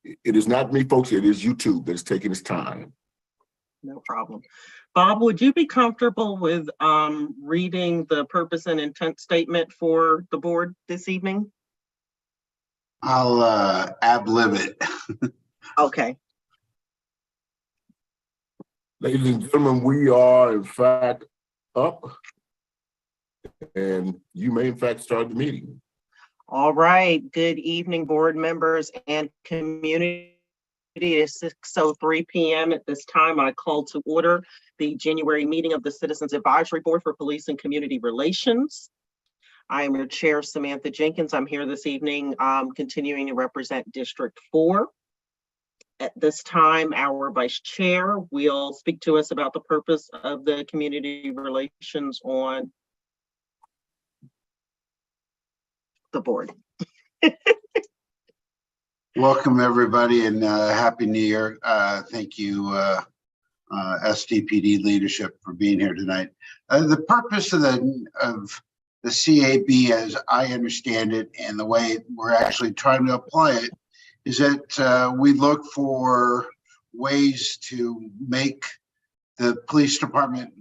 It is not me, folks. It is YouTube that is taking its time. No problem. Bob, would you be comfortable with reading the purpose and intent statement for the board this evening? I'll ad-lib it. Okay. Ladies and gentlemen, we are in fact up, and you may in fact start the meeting. All right. Good evening, board members and community. It is 6:03 p.m. At this time, I call to order the January meeting of the Citizens Advisory Board for Police and Community Relations. I am your chair, Samantha Jenkins. I'm here this evening continuing to represent District 4. At this time, our vice chair will speak to us about the purpose of the community relations on the board. Welcome, everybody, and Happy New Year. Thank you, SDPD leadership, for being here tonight. The purpose of the CAB, as I understand it, and the way we're actually trying to apply it, is that we look for ways to make the police department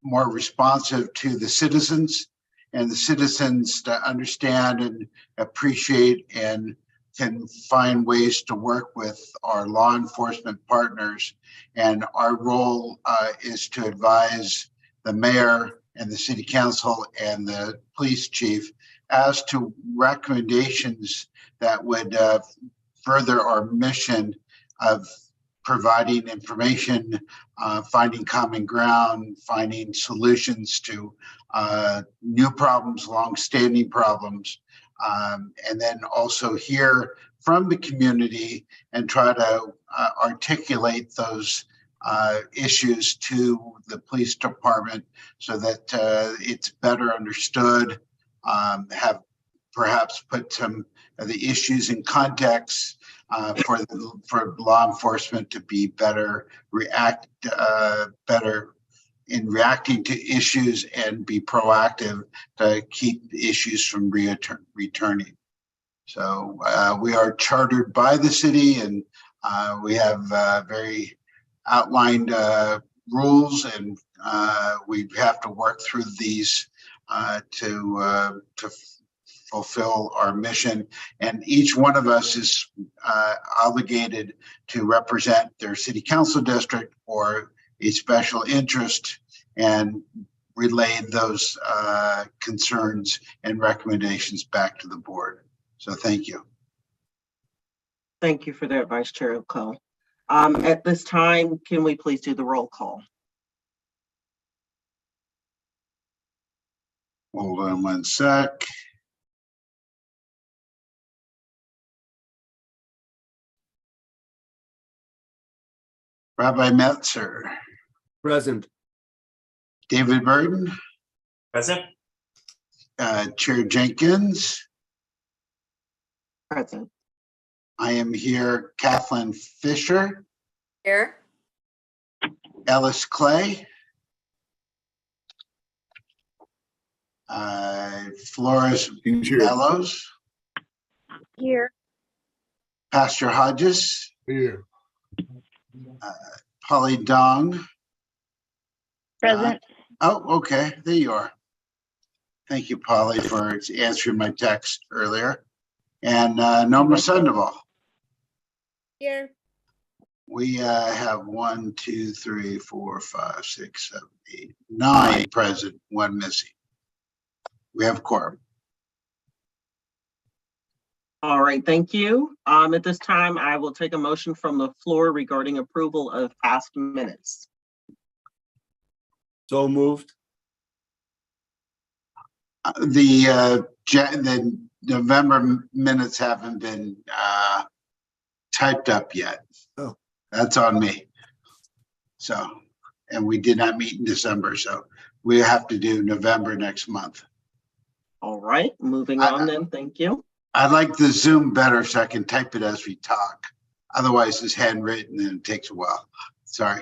more responsive to the citizens, and the citizens to understand and appreciate and can find ways to work with our law enforcement partners. And our role is to advise the mayor and the city council and the police chief as to recommendations that would further our mission of providing information, finding common ground, finding solutions to new problems, long-standing problems, and then also hear from the community and try to articulate those issues to the police department so that it's better understood, have perhaps put some of the issues in context for law enforcement to be better in reacting to issues and be proactive to keep issues from returning. So we are chartered by the city, and we have very outlined rules, and we have to work through these to fulfill our mission. And each one of us is obligated to represent their city council district or a special interest and relay those concerns and recommendations back to the board. So thank you. Thank you for that, Vice Chair Cole. At this time, can we please do the roll call? Hold on one sec. Rabbi Metzer. Present. David Burton. Present. Chair Jenkins. Present. I am here. Kathleen Fisher. Here. Ellis Clay. Flores Mellows. Here. Pastor Hodges. Here. Polly Dong. Present. Oh, okay. There you are. Thank you, Polly, for answering my text earlier. And Norma Sandoval. Here. We have 1, 2, 3, 4, 5, 6, 7, 8, 9 present, 1 missing. We have quorum. All right, thank you. At this time, I will take a motion from the floor regarding approval of past minutes. So moved. The November minutes haven't been typed up yet. Oh. That's on me. So, and we did not meet in December, so we have to do November next month. All right, moving on then, thank you. I like the Zoom better so I can type it as we talk. Otherwise, it's handwritten and it takes a while. Sorry.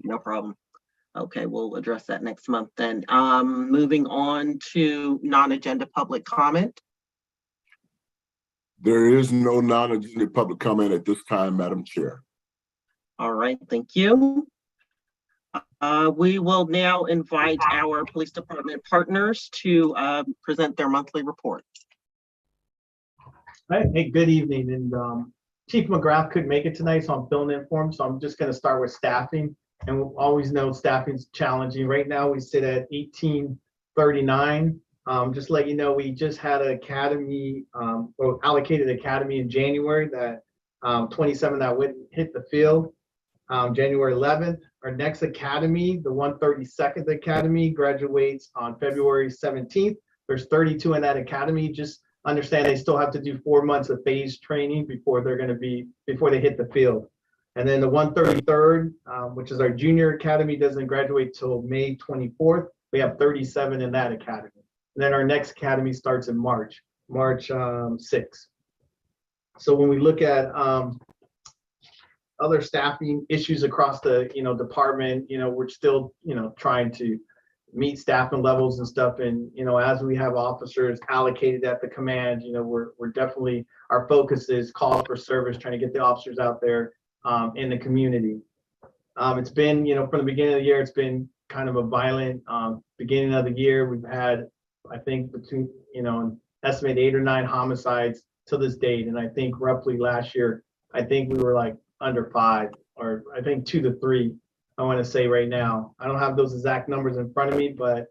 No problem. Okay, we'll address that next month then. Moving on to non-agenda public comment. There is no non-agenda public comment at this time, Madam Chair. All right, thank you. We will now invite our police department partners to present their monthly report. Hey, good evening. And Chief McGrath couldn't make it tonight, so I'm filling in for him. So I'm just going to start with staffing. And we'll always know staffing's challenging. Right now, we sit at 1839. Just to let you know, we just had an academy, or allocated academy in January that 27 that hit the field. January 11th. Our next academy, the 132nd Academy, graduates on February 17th. There's 32 in that academy. Just understand they still have to do 4 months of phase training before they hit the field. And then the 133rd, which is our junior academy, doesn't graduate till May 24th. We have 37 in that academy. And then our next academy starts in March 6th. So when we look at other staffing issues across the department, we're still trying to meet staffing levels and stuff. And as we have officers allocated at the command, we're definitely, our focus is calls for service, trying to get the officers out there in the community. It's been, from the beginning of the year, it's been kind of a violent beginning of the year. We've had, I think, between estimated 8 or 9 homicides to this date. And I think roughly last year, I think we were like under 5, or I think 2 to 3, I want to say right now. I don't have those exact numbers in front of me, but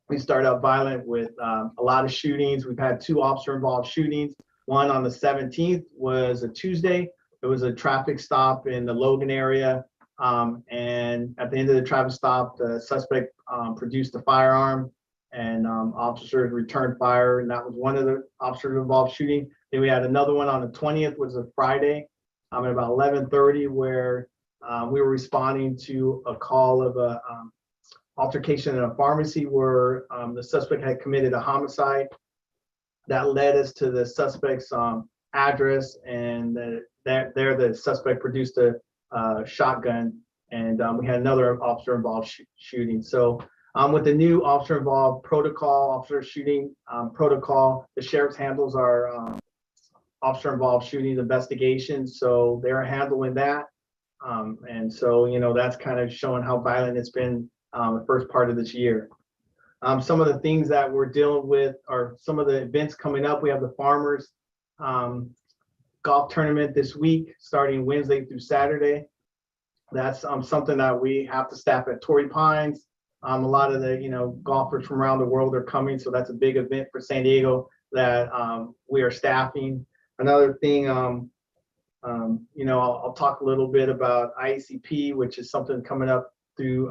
we started out violent with a lot of shootings. We've had 2 officer involved shootings. One on the 17th was a Tuesday. It was a traffic stop in the Logan area. And at the end of the traffic stop, the suspect produced a firearm, and officers returned fire. And that was one of the officers involved shooting. Then we had another one on the 20th, was a Friday. At about 11:30, where we were responding to a call of a altercation in a pharmacy where the suspect had committed a homicide. That led us to the suspect's address, and there the suspect produced a shotgun, and we had another officer involved shooting. So with the new officer involved protocol, officer shooting protocol, the sheriff's handles our officer involved shooting investigations, so they're handling that. And so, that's kind of showing how violent it's been the first part of this year. Some of the things that we're dealing with are some of the events coming up. We have the Farmers golf tournament this week, starting Wednesday through Saturday. That's something that we have to staff at Torrey Pines. A lot of the golfers from around the world are coming, so that's a big event for San Diego that we are staffing. Another thing, I'll talk a little bit about IACP, which is something coming up through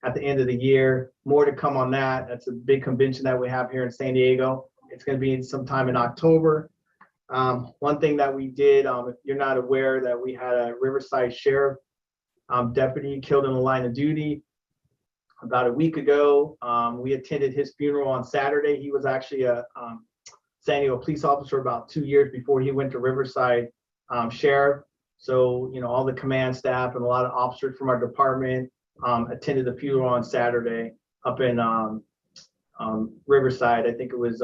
at the end of the year. More to come on that. That's a big convention that we have here in San Diego. It's going to be sometime in October. One thing that we did, if you're not aware, that we had a Riverside Sheriff deputy killed in the line of duty about a week ago. We attended his funeral on Saturday. He was actually a San Diego police officer about 2 years before he went to Riverside Sheriff. So, all the command staff and a lot of officers from our department attended the funeral on Saturday up in Riverside. I think it was,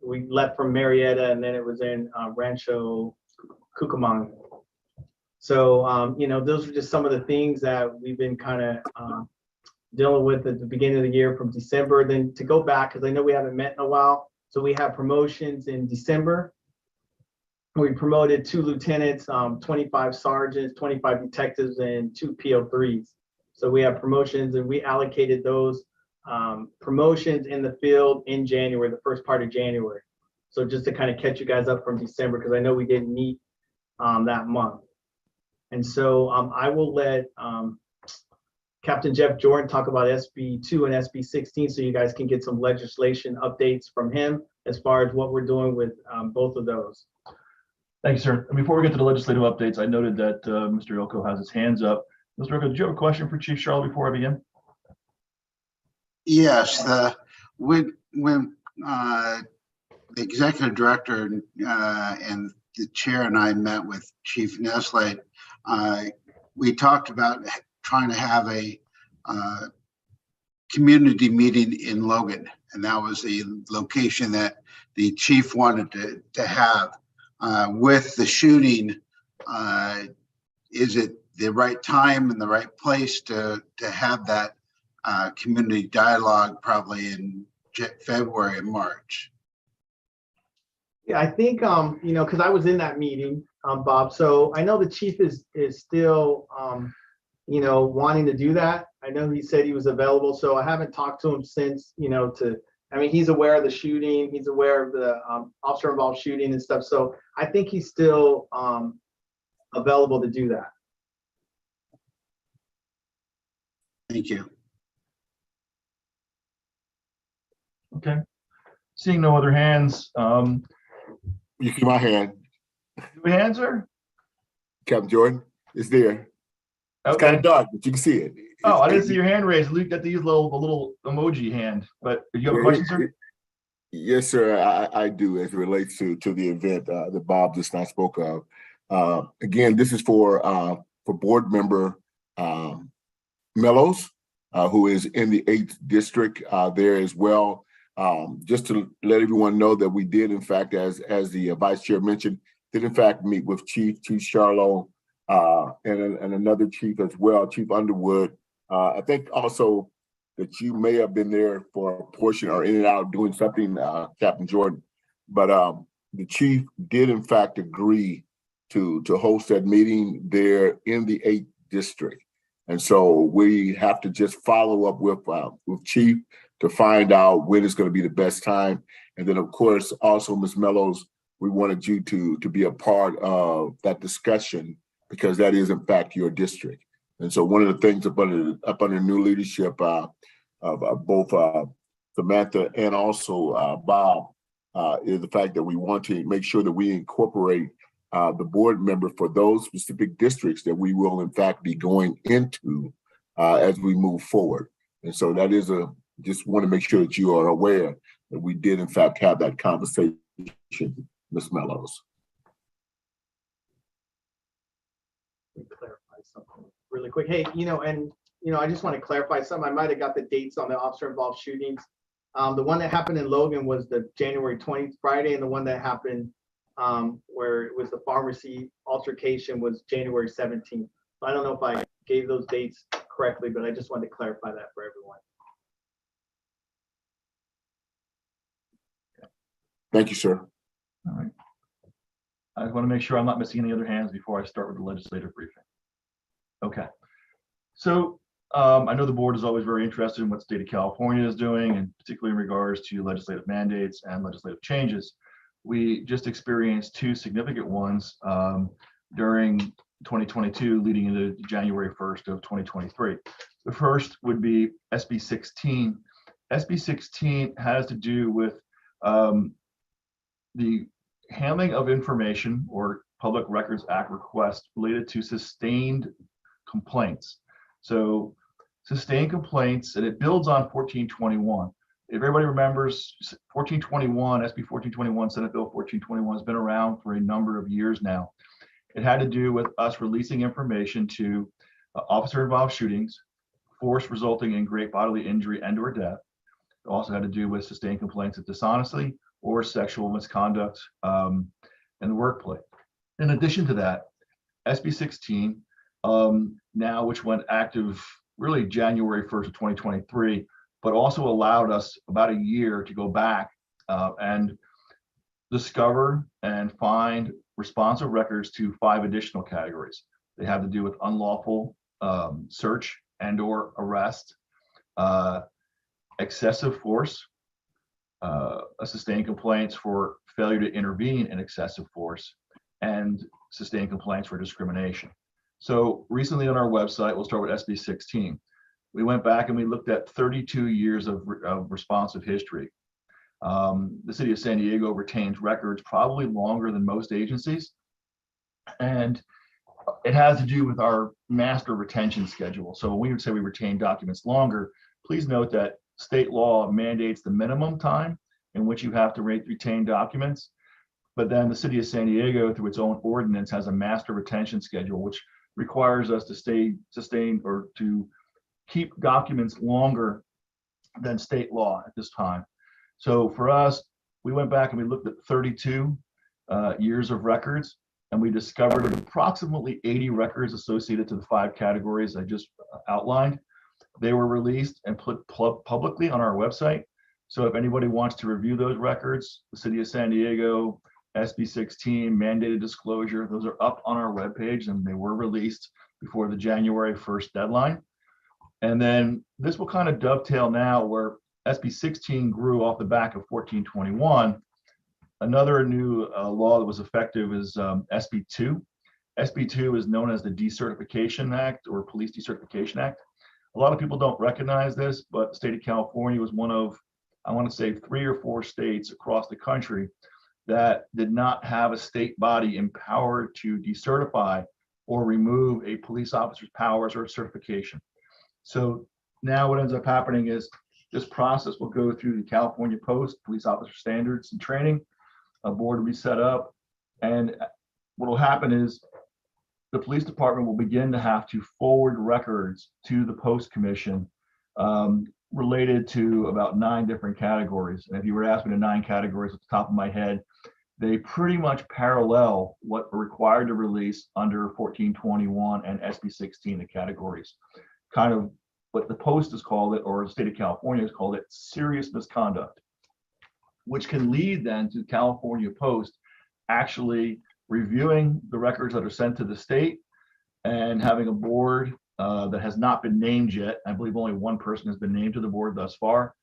we left from Marietta, and then it was in Rancho Cucamonga. So, those are just some of the things that we've been kind of dealing with at the beginning of the year from December. Then to go back, because I know we haven't met in a while. So we have promotions in December. We promoted 2 lieutenants, 25 sergeants, 25 detectives, and 2 PO3s. So we have promotions, and we allocated those promotions in the field in January, the first part of January. So just to kind of catch you guys up from December, because I know we didn't meet that month. And so I will let Captain Jeff Jordan talk about SB 2 and SB 16, so you guys can get some legislation updates from him as far as what we're doing with both of those. Thank you, sir. And before we get to the legislative updates, I noted that Mr. Ilko has his hands up. Mr. Ilko, did you have a question for Chief Sharle before I begin? Yes, when the executive director and the chair and I met with Chief Neslate, we talked about trying to have a community meeting in Logan, and that was the location that the chief wanted to have. With the shooting, is it the right time and the right place to have that community dialogue probably in February and March? Yeah, I think, you know, because I was in that meeting, Bob, so I know the chief is still, you know, wanting to do that. I know he said he was available, so I haven't talked to him since, you know, I mean, he's aware of the shooting, he's aware of the officer involved shooting and stuff, so I think he's still available to do that. Thank you. Okay. Seeing no other hands, You see my hand, do we hands her? Captain Jordan. It's there. It's kind Okay. of dark, but you can see it. Oh, I didn't see your hand raised. Luke got to use a little emoji hand, but did you have a question, sir? Yes, sir. I do, as it relates to the event that Bob just now spoke of. Again, this is for board member Mellows, who is in the 8th district there as well. Just to let everyone know that we did, in fact, as the vice chair mentioned, did in fact meet with Chief Charlo and another chief as well, Chief Underwood. I think also that you may have been there for a portion or in and out doing something, Captain Jordan. But the chief did in fact agree to host that meeting there in the 8th district. And so we have to just follow up with Chief to find out when is going to be the best time. And then of course, also Ms. Mellows, we wanted you to be a part of that discussion because that is in fact your district. And so one of the things up under new leadership of both Samantha and also Bob is the fact that we want to make sure that we incorporate the board member for those specific districts that we will in fact be going into as we move forward. And so that is just want to make sure that you are aware that we did in fact have that conversation, Ms. Mellows. Let me clarify something really quick. Hey, I just want to clarify something. I might have got the dates on the officer involved shootings. The one that happened in Logan was the January 20th Friday, and the one that happened where it was the pharmacy altercation was January 17th. I don't know if I gave those dates correctly, but I just wanted to clarify that for everyone. Thank you, sir. All right. I want to make sure I'm not missing any other hands before I start with the legislative briefing. Okay. So I know the board is always very interested in what the state of California is doing, and particularly in regards to legislative mandates and legislative changes. We just experienced two significant ones during 2022 leading into January 1st of 2023. The first would be SB 16. SB 16 has to do with the handling of information or Public Records Act requests related to sustained complaints. So sustained complaints, and it builds on 1421. If everybody remembers 1421, SB 1421, Senate Bill 1421 has been around for a number of years now. It had to do with us releasing information to officer involved shootings, force resulting in great bodily injury and or death. It also had to do with sustained complaints of dishonesty or sexual misconduct in the workplace. In addition to that, SB 16, now which went active really January 1st of 2023, but also allowed us about a year to go back and discover and find responsive records to 5 additional categories. They have to do with unlawful search and or arrest, excessive force, sustained complaints for failure to intervene in excessive force, and sustained complaints for discrimination. So recently on our website, we'll start with SB 16. We went back and we looked at 32 years of responsive history. The city of San Diego retains records probably longer than most agencies. And it has to do with our master retention schedule. So when we would say we retain documents longer, please note that state law mandates the minimum time in which you have to retain documents. But then the city of San Diego, through its own ordinance, has a master retention schedule, which requires us to sustain or to keep documents longer than state law at this time. So for us, we went back and we looked at 32 years of records, and we discovered approximately 80 records associated to the 5 categories I just outlined. They were released and put publicly on our website. So if anybody wants to review those records, the City of San Diego, SB 16, mandated disclosure, those are up on our webpage, and they were released before the January 1st deadline. And then this will kind of dovetail now where SB 16 grew off the back of 1421. Another new law that was effective is SB 2. SB 2 is known as the Decertification Act or Police Decertification Act. A lot of people don't recognize this, but the state of California was one of, I want to say, 3 or 4 states across the country that did not have a state body empowered to decertify or remove a police officer's powers or certification. So now what ends up happening is this process will go through the California Post Police Officer Standards and Training. A board will be set up, and what will happen is the police department will begin to have to forward records to the Post Commission related to about 9 different categories. And if you were to ask me the 9 categories at the top of my head, they pretty much parallel what are required to release under 1421 and SB 16, the categories. Kind of what the Post has called it, or the state of California has called it, serious misconduct, which can lead then to California Post actually reviewing the records that are sent to the state and having a board that has not been named yet. I believe only one person has been named to the board thus far,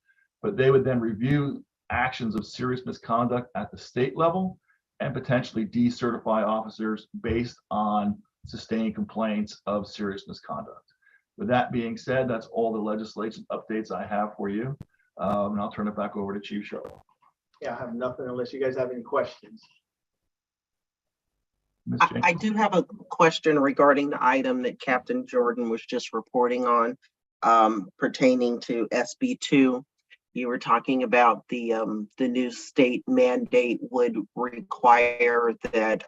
but they would then review actions of serious misconduct at the state level and potentially decertify officers based on sustained complaints of serious misconduct. With that being said, that's all the legislation updates I have for you. And I'll turn it back over to Chief Charlo. Yeah, I have nothing unless you guys have any questions. Ms. I Jenkins. do have a question regarding the item that Captain Jordan was just reporting on pertaining to SB 2. You were talking about the new state mandate would require that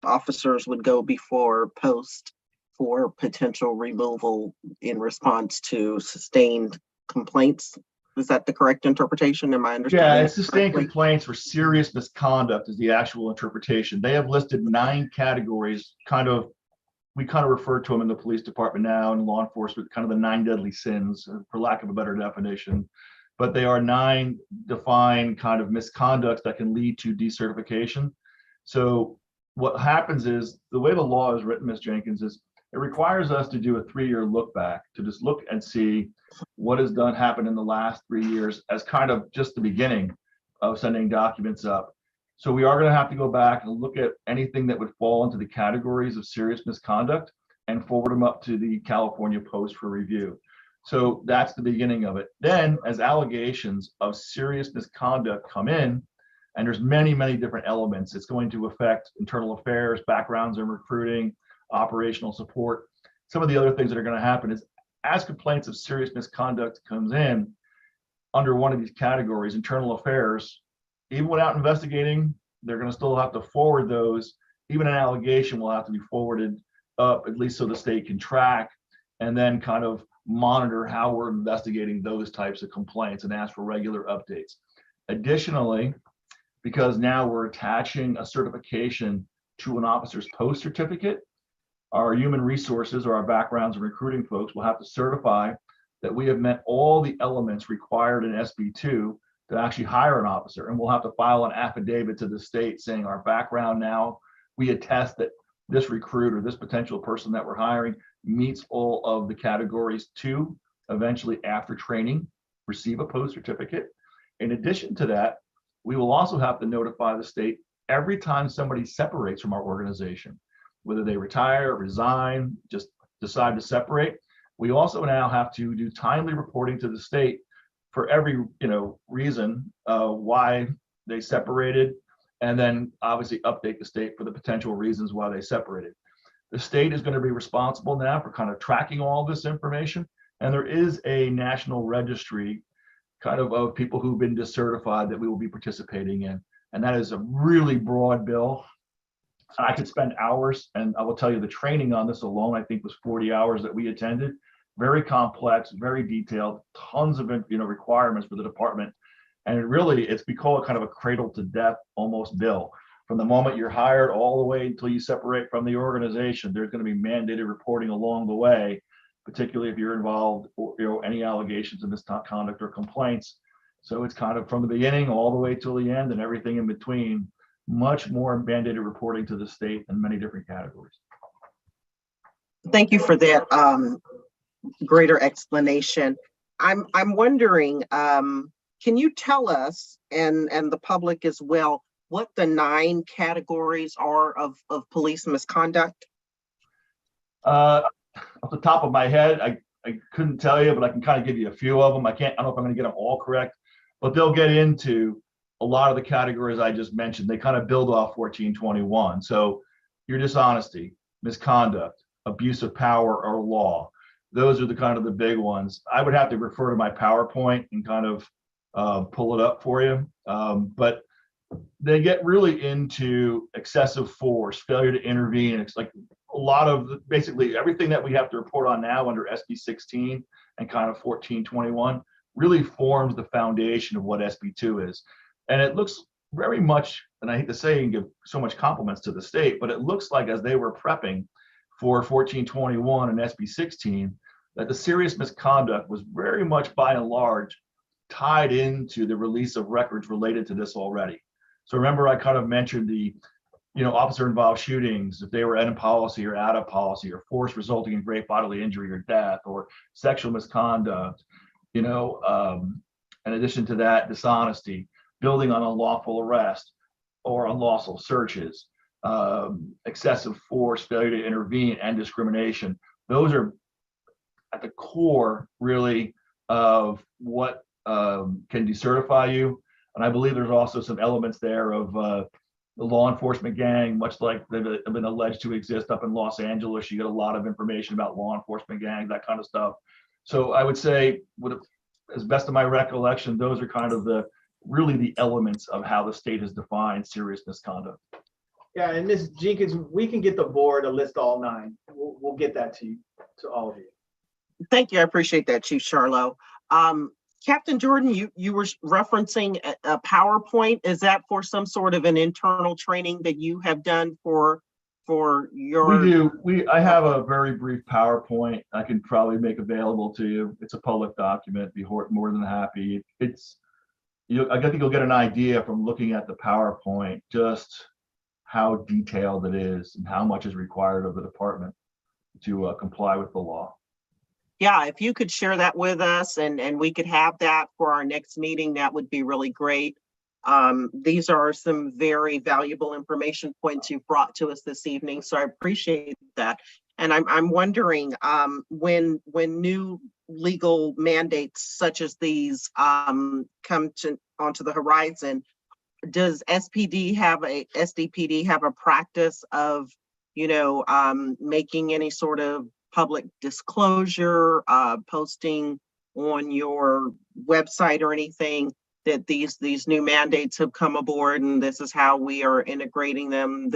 officers would go before Post for potential removal in response to sustained complaints. Is that the correct interpretation? Am I understanding? Yeah, that it's sustained correctly? complaints for serious misconduct is the actual interpretation. They have listed 9 categories, we kind of refer to them in the police department now and law enforcement, kind of the 9 deadly sins, for lack of a better definition. But they are 9 defined kind of misconducts that can lead to decertification. So what happens is the way the law is written, Ms. Jenkins, is it requires us to do a 3-year look back to just look and see what has happened in the last 3 years as kind of just the beginning of sending documents up. So we are going to have to go back and look at anything that would fall into the categories of serious misconduct and forward them up to the California Post for review. So that's the beginning of it. Then as allegations of serious misconduct come in, and there's many, many different elements, it's going to affect internal affairs, backgrounds and recruiting, operational support. Some of the other things that are going to happen is as complaints of serious misconduct comes in under one of these categories, internal affairs, even without investigating, they're going to still have to forward those. Even an allegation will have to be forwarded up, at least so the state can track and then kind of monitor how we're investigating those types of complaints and ask for regular updates. Additionally, because now we're attaching a certification to an officer's post certificate, our human resources or our backgrounds and recruiting folks will have to certify that we have met all the elements required in SB 2 to actually hire an officer. And we'll have to file an affidavit to the state saying our background now, we attest that this recruit or this potential person that we're hiring meets all of the categories to eventually, after training, receive a post certificate. In addition to that, we will also have to notify the state every time somebody separates from our organization, whether they retire, resign, just decide to separate. We also now have to do timely reporting to the state for every reason why they separated, and then obviously update the state for the potential reasons why they separated. The state is going to be responsible now for kind of tracking all this information, and there is a national registry kind of people who've been decertified that we will be participating in, and that is a really broad bill. I could spend hours, and I will tell you the training on this alone, I think, was 40 hours that we attended. Very complex, very detailed, tons of requirements for the department. And we call it kind of a cradle to death almost bill. From the moment you're hired all the way until you separate from the organization, there's going to be mandated reporting along the way, particularly if you're involved or any allegations of misconduct or complaints. So it's kind of from the beginning all the way till the end and everything in between, much more mandated reporting to the state in many different categories. Thank you for that greater explanation. I'm wondering, can you tell us and the public as well what the 9 categories are of police misconduct? Off the top of my head, I couldn't tell you, but I can kind of give you a few of them. I don't know if I'm going to get them all correct, but they'll get into a lot of the categories I just mentioned. They kind of build off 1421. So your dishonesty, misconduct, abuse of power or law. Those are the kind of the big ones. I would have to refer to my PowerPoint and kind of pull it up for you. But they get really into excessive force, failure to intervene. It's like a lot of basically everything that we have to report on now under SB 16 and kind of 1421 really forms the foundation of what SB 2 is. And it looks very much, and I hate to say and give so much compliments to the state, but it looks like as they were prepping for 1421 and SB 16, that the serious misconduct was very much by and large tied into the release of records related to this already. So remember, I kind of mentioned the, officer involved shootings, if they were in policy or out of policy, or force resulting in great bodily injury or death, or sexual misconduct, in addition to that, dishonesty, building on unlawful arrest or unlawful searches, excessive force, failure to intervene, and discrimination. Those are at the core, really, of what can decertify you. And I believe there's also some elements there of the law enforcement gang, much like they've been alleged to exist up in Los Angeles. You get a lot of information about law enforcement gangs, that kind of stuff. So I would say, as best of my recollection, those are kind of really the elements of how the state has defined serious misconduct. Yeah, and Ms. Jenkins, we can get the board to list all 9. We'll get that to you, to all of you. Thank you. I appreciate that, Chief Charlo. Captain Jordan, you were referencing a PowerPoint. Is that for some sort of an internal training that you have done for your? We do. I have a very brief PowerPoint I can probably make available to you. It's a public document. Be more than happy. I think you'll get an idea from looking at the PowerPoint just how detailed it is and how much is required of the department to comply with the law. Yeah, if you could share that with us and we could have that for our next meeting, that would be really great. These are some very valuable information points you've brought to us this evening, so I appreciate that. And I'm wondering, when new legal mandates such as these come onto the horizon, does SDPD have a practice of, making any sort of public disclosure, posting on your website or anything that these new mandates have come aboard and this is how we are integrating them?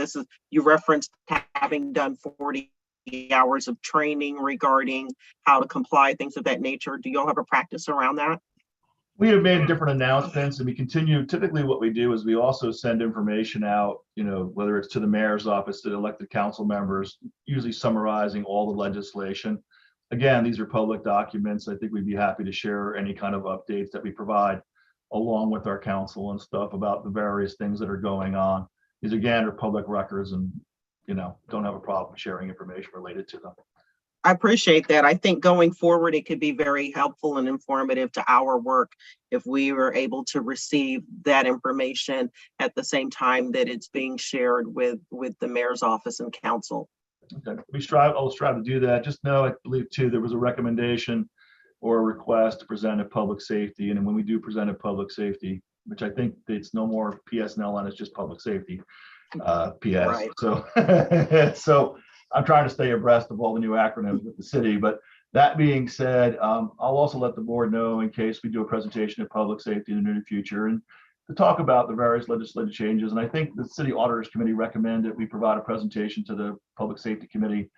You referenced having done 40 hours of training regarding how to comply, things of that nature. Do you all have a practice around that? We have made different announcements and we continue. Typically what we do is we also send information out, whether it's to the mayor's office, to the elected council members, usually summarizing all the legislation. Again, these are public documents. I think we'd be happy to share any kind of updates that we provide along with our council and stuff about the various things that are going on. These again are public records and, don't have a problem sharing information related to them. I appreciate that. I think going forward, it could be very helpful and informative to our work if we were able to receive that information at the same time that it's being shared with the mayor's office and council. Okay, I'll strive to do that. Just know, I believe too, there was a recommendation or a request to present at public safety. And when we do present at public safety, which I think it's no more PSNL and it's just public safety, PS. Right. So I'm trying to stay abreast of all the new acronyms with the city. But that being said, I'll also let the board know in case we do a presentation of public safety in the near future and to talk about the various legislative changes. And I think the City Auditors Committee recommended we provide a presentation to the Public Safety Committee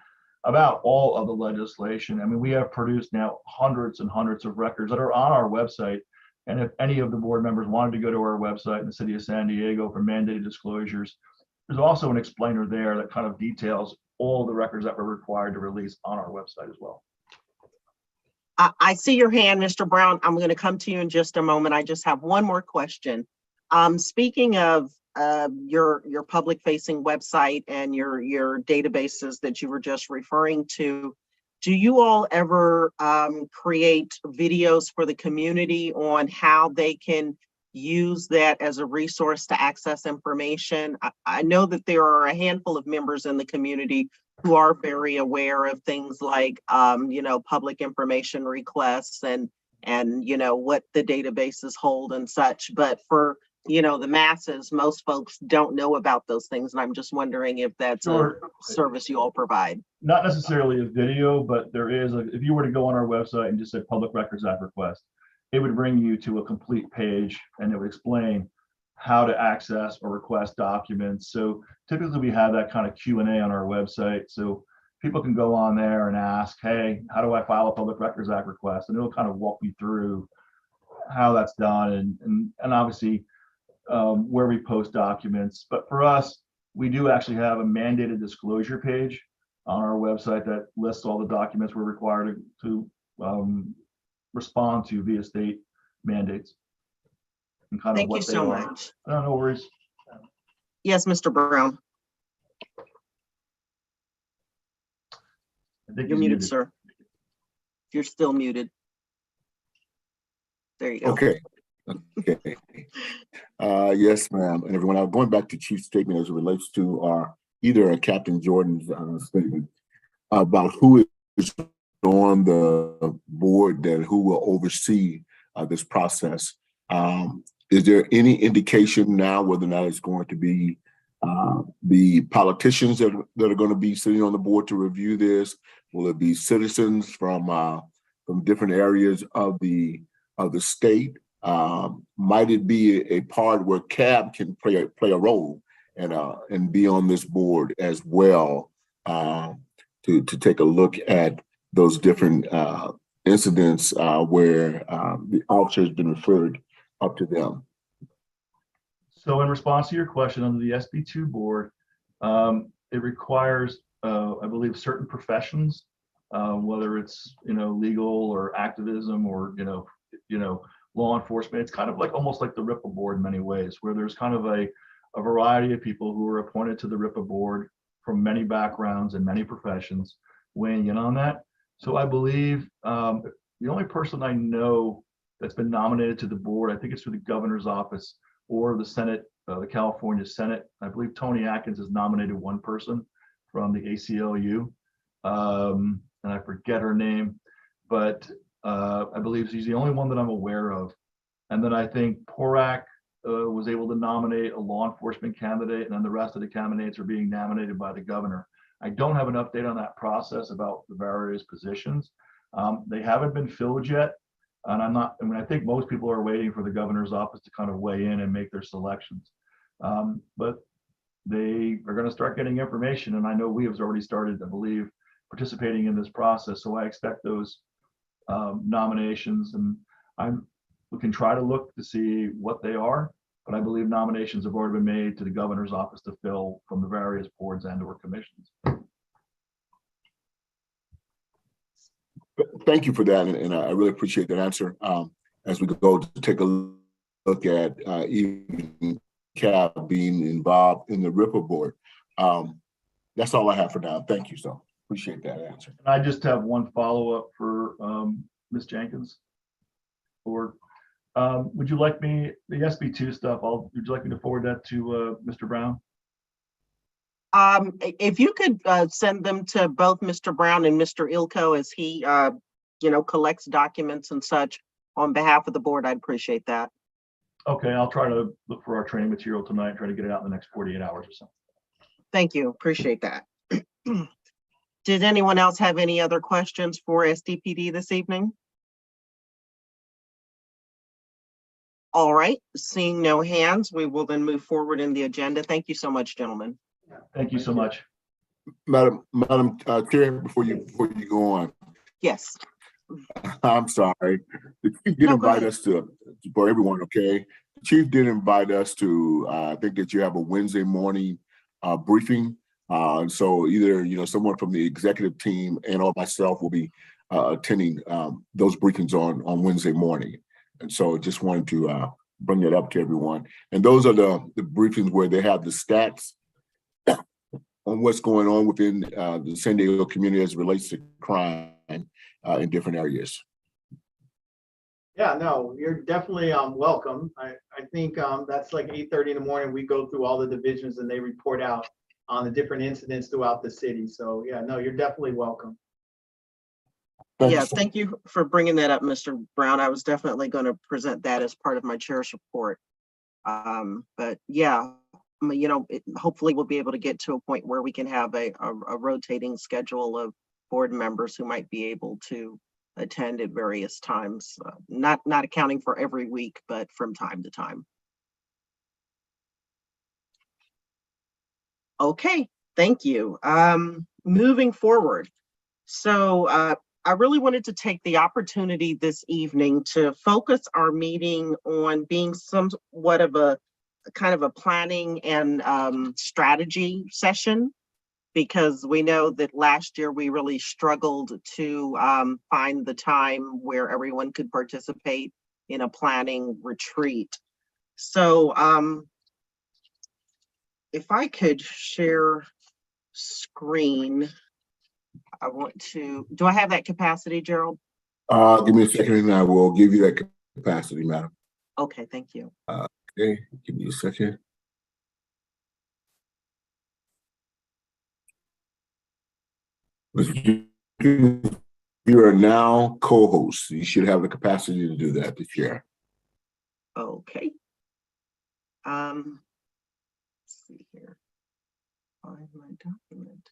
about all of the legislation. I mean, we have produced now hundreds and hundreds of records that are on our website And if any of the board members wanted to go to our website in the city of San Diego for mandated disclosures, there's also an explainer there that kind of details all the records that we're required to release on our website as well. I see your hand, Mr. Brown. I'm going to come to you in just a moment. I just have one more question. Speaking of your public facing website and your databases that you were just referring to, do you all ever create videos for the community on how they can use that as a resource to access information? I know that there are a handful of members in the community who are very aware of things like, public information requests and what the databases hold and such. But for, the masses, most folks don't know about those things. And I'm just wondering if that's Sure. a service you all provide. Not necessarily a video, but there is, if you were to go on our website and just say Public Records Act request, it would bring you to a complete page and it would explain how to access or request documents. So typically we have that kind of Q&A on our website. So people can go on there and ask, hey, how do I file a Public Records Act request? And it'll kind of walk you through how that's done and obviously where we post documents. But for us, we do actually have a mandated disclosure page on our website that lists all the documents we're required to respond to via state mandates. And kind of Thank you what they so are. much. No worries. Yes, Mr. Brown, I think you're he's muted, sir. You're still muted. There you go. Okay. Yes, ma'am. And everyone, I'm going back to Chief's statement as it relates to either Captain Jordan's statement about who is on the board and who will oversee this process. Is there any indication now whether or not it's going to be the politicians that are going to be sitting on the board to review this? Will it be citizens from different areas of the state? Might it be a part where CAB can play a role and be on this board as well to take a look at those different incidents where the officer has been referred up to them? So in response to your question, under the SB2 board, it requires, I believe, certain professions, whether it's legal or activism or law enforcement. It's kind of like almost like the RIPA board in many ways, where there's kind of a variety of people who are appointed to the RIPA board from many backgrounds and many professions weighing in on that. So I believe the only person I know that's been nominated to the board, I think it's through the governor's office or the Senate, the California Senate. I believe Tony Atkins has nominated one person from the ACLU, and I forget her name, but I believe she's the only one that I'm aware of. And then I think Porak was able to nominate a law enforcement candidate, and then the rest of the candidates are being nominated by the governor. I don't have an update on that process about the various positions. They haven't been filled yet. And I think most people are waiting for the governor's office to kind of weigh in and make their selections. But they are going to start getting information. And I know we have already started, I believe, participating in this process. So I expect those nominations, and we can try to look to see what they are, but I believe nominations have already been made to the governor's office to fill from the various boards and or commissions. Thank you for that, and I really appreciate that answer. As we go to take a look at even CAB being involved in the RIPA board, that's all I have for now. Thank you, so appreciate that answer. I just have one follow-up for Ms. Jenkins. Or would you like me, the SB2 stuff, would you like me to forward that to Mr. Brown? If you could send them to both Mr. Brown and Mr. Ilko as he, collects documents and such on behalf of the board, I'd appreciate that. Okay, I'll try to look for our training material tonight, try to get it out in the next 48 hours or so. Thank you. Appreciate that. Did anyone else have any other questions for SDPD this evening? All right, seeing no hands, we will then move forward in the agenda. Thank you so much, gentlemen. Thank you so much. Madam Chair, before you go on, Yes. I'm sorry. The chief did No, go invite ahead. us to, for everyone, okay? The chief did invite us to, I think that you have a Wednesday morning briefing. And so either, someone from the executive team and or myself will be attending those briefings on Wednesday morning. And so just wanted to bring that up to everyone. And those are the briefings where they have the stats on what's going on within the San Diego community as it relates to crime in different areas. Yeah, no, you're definitely welcome. I think that's like 8:30 in the morning. We go through all the divisions and they report out on the different incidents throughout the city. So yeah, no, you're definitely welcome. Yeah, thank you for bringing that up, Mr. Brown. I was definitely going to present that as part of my chair's report. But yeah, hopefully we'll be able to get to a point where we can have a rotating schedule of board members who might be able to attend at various times, not accounting for every week, but from time to time. Okay, thank you. Moving forward. So I really wanted to take the opportunity this evening to focus our meeting on being somewhat of a kind of a planning and strategy session, because we know that last year we really struggled to find the time where everyone could participate in a planning retreat. So if I could share screen, I want to, do I have that capacity, Gerald? Give me a second and I will give you that capacity, madam. Okay, thank you. Okay, give me a second. You are now co-host. You should have the capacity to do that this year. Okay. Let's see here. Find my document.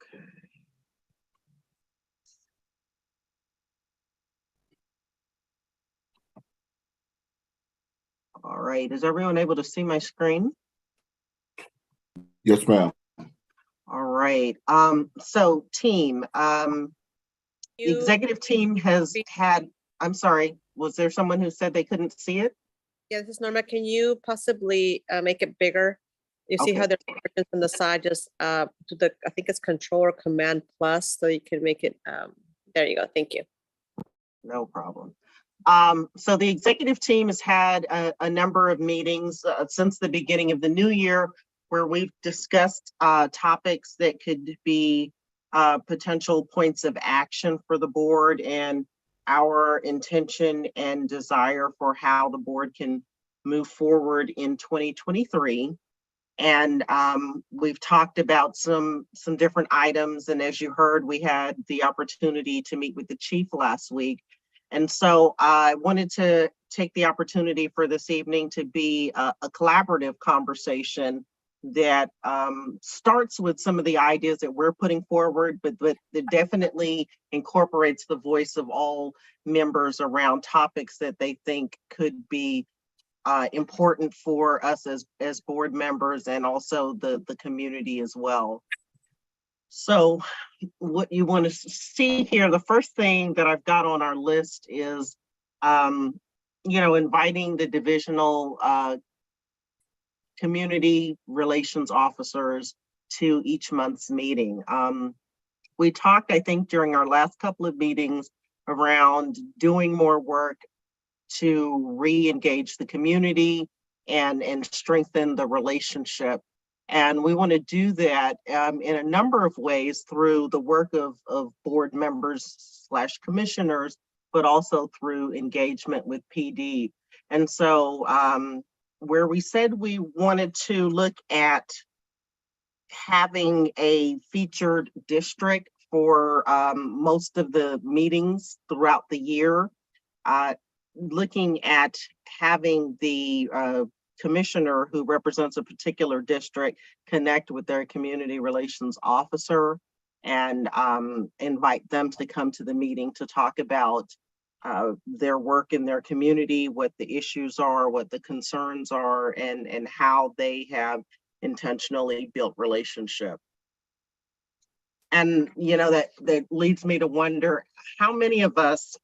Okay. All right. Is everyone able to see my screen? Yes, ma'am. All right. So team, the executive team has had, I'm sorry, was there someone who said they couldn't see it? Yeah, this is Norma. Can you possibly make it bigger? You see Okay. how there's margins on the side, just to the, I think it's Control or Command Plus, so you can make it, there you go. Thank you. No problem. So the executive team has had a number of meetings since the beginning of the new year, where we've discussed topics that could be potential points of action for the board and our intention and desire for how the board can move forward in 2023. And we've talked about some different items. And as you heard, we had the opportunity to meet with the chief last week. And so I wanted to take the opportunity for this evening to be a collaborative conversation that starts with some of the ideas that we're putting forward, but that definitely incorporates the voice of all members around topics that they think could be important for us as board members and also the community as well. So what you want to see here, the first thing that I've got on our list is, inviting the divisional community relations officers to each month's meeting. We talked, I think, during our last couple of meetings around doing more work to re-engage the community and strengthen the relationship. And we want to do that in a number of ways through the work of board members / commissioners, but also through engagement with PD. And so where we said we wanted to look at having a featured district for most of the meetings throughout the year, looking at having the commissioner who represents a particular district connect with their community relations officer and invite them to come to the meeting to talk about their work in their community, what the issues are, what the concerns are, and how they have intentionally built relationship. and that leads me to wonder how many of us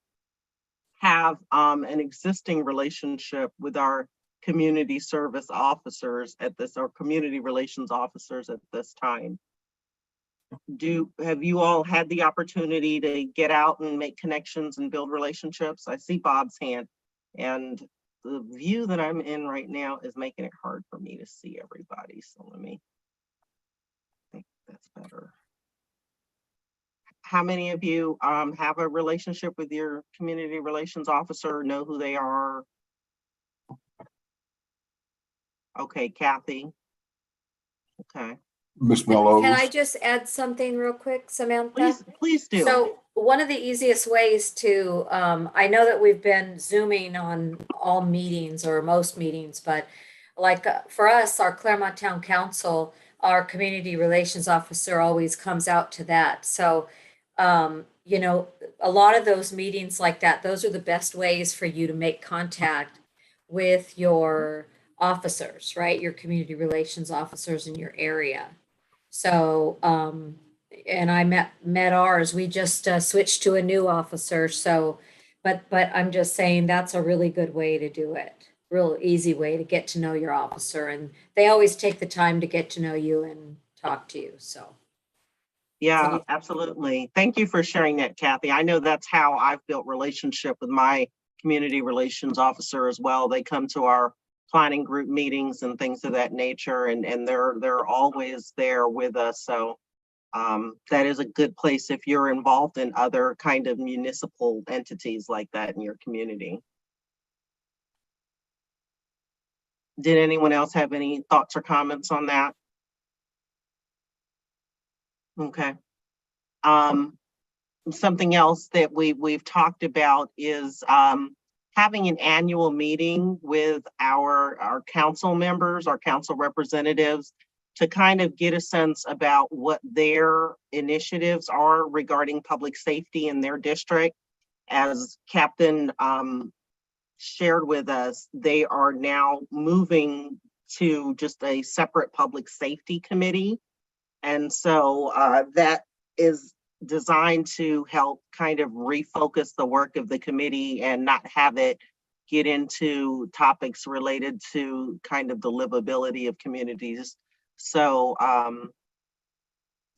have an existing relationship with our community service officers at this, or community relations officers at this time. Have you all had the opportunity to get out and make connections and build relationships? I see Bob's hand, and the view that I'm in right now is making it hard for me to see everybody. So let me think that's better. How many of you have a relationship with your community relations officer, know who they are? Okay, Kathy. Okay, Ms. Can I Melrose? just add something real quick, Samantha? please do. So one of the easiest ways to, I know that we've been Zooming on all meetings or most meetings, but like for us, our Claremont Town Council, our community relations officer always comes out to that. So, a lot of those meetings like that, those are the best ways for you to make contact with your officers, right? Your community relations officers in your area. So, and I met ours, we just switched to a new officer. So, but I'm just saying that's a really good way to do it. Real easy way to get to know your officer, and they always take the time to get to know you and talk to you. So, Yeah, So- absolutely. Thank you for sharing that, Kathy. I know that's how I've built relationship with my community relations officer as well. They come to our planning group meetings and things of that nature, and they're always there with us. So that is a good place if you're involved in other kind of municipal entities like that in your community. Did anyone else have any thoughts or comments on that? Okay. Something else that we've talked about is having an annual meeting with our council members, our council representatives, to kind of get a sense about what their initiatives are regarding public safety in their district. As Captain shared with us, they are now moving to just a separate public safety committee. And so that is designed to help kind of refocus the work of the committee and not have it get into topics related to kind of the livability of communities. So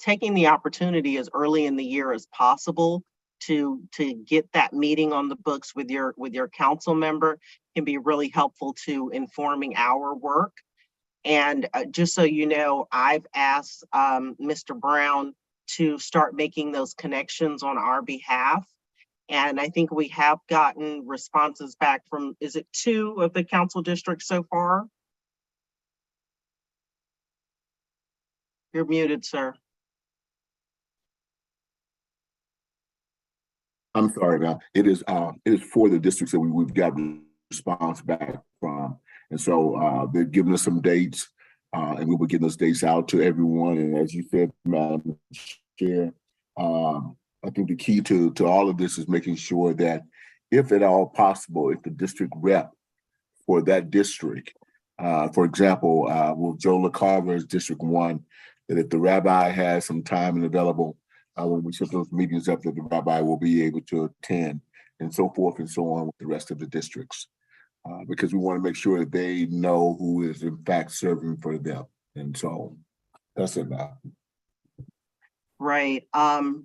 taking the opportunity as early in the year as possible to get that meeting on the books with your council member can be really helpful to informing our work. And just so you know, I've asked Mr. Brown to start making those connections on our behalf. And I think we have gotten responses back from, is it 2 of the council districts so far? You're muted, sir. I'm sorry now. It is for the districts that we've got response back from. And so they're giving us some dates and we will get those dates out to everyone. And as you said, Madam Chair, I think the key to all of this is making sure that if at all possible, if the district rep for that district, for example, with Joe LaCarver's District 1, that if the rabbi has some time and available, when we set those meetings up, that the rabbi will be able to attend, and so forth and so on with the rest of the districts. Because we want to make sure that they know who is in fact serving for them. And so that's it now. Right. I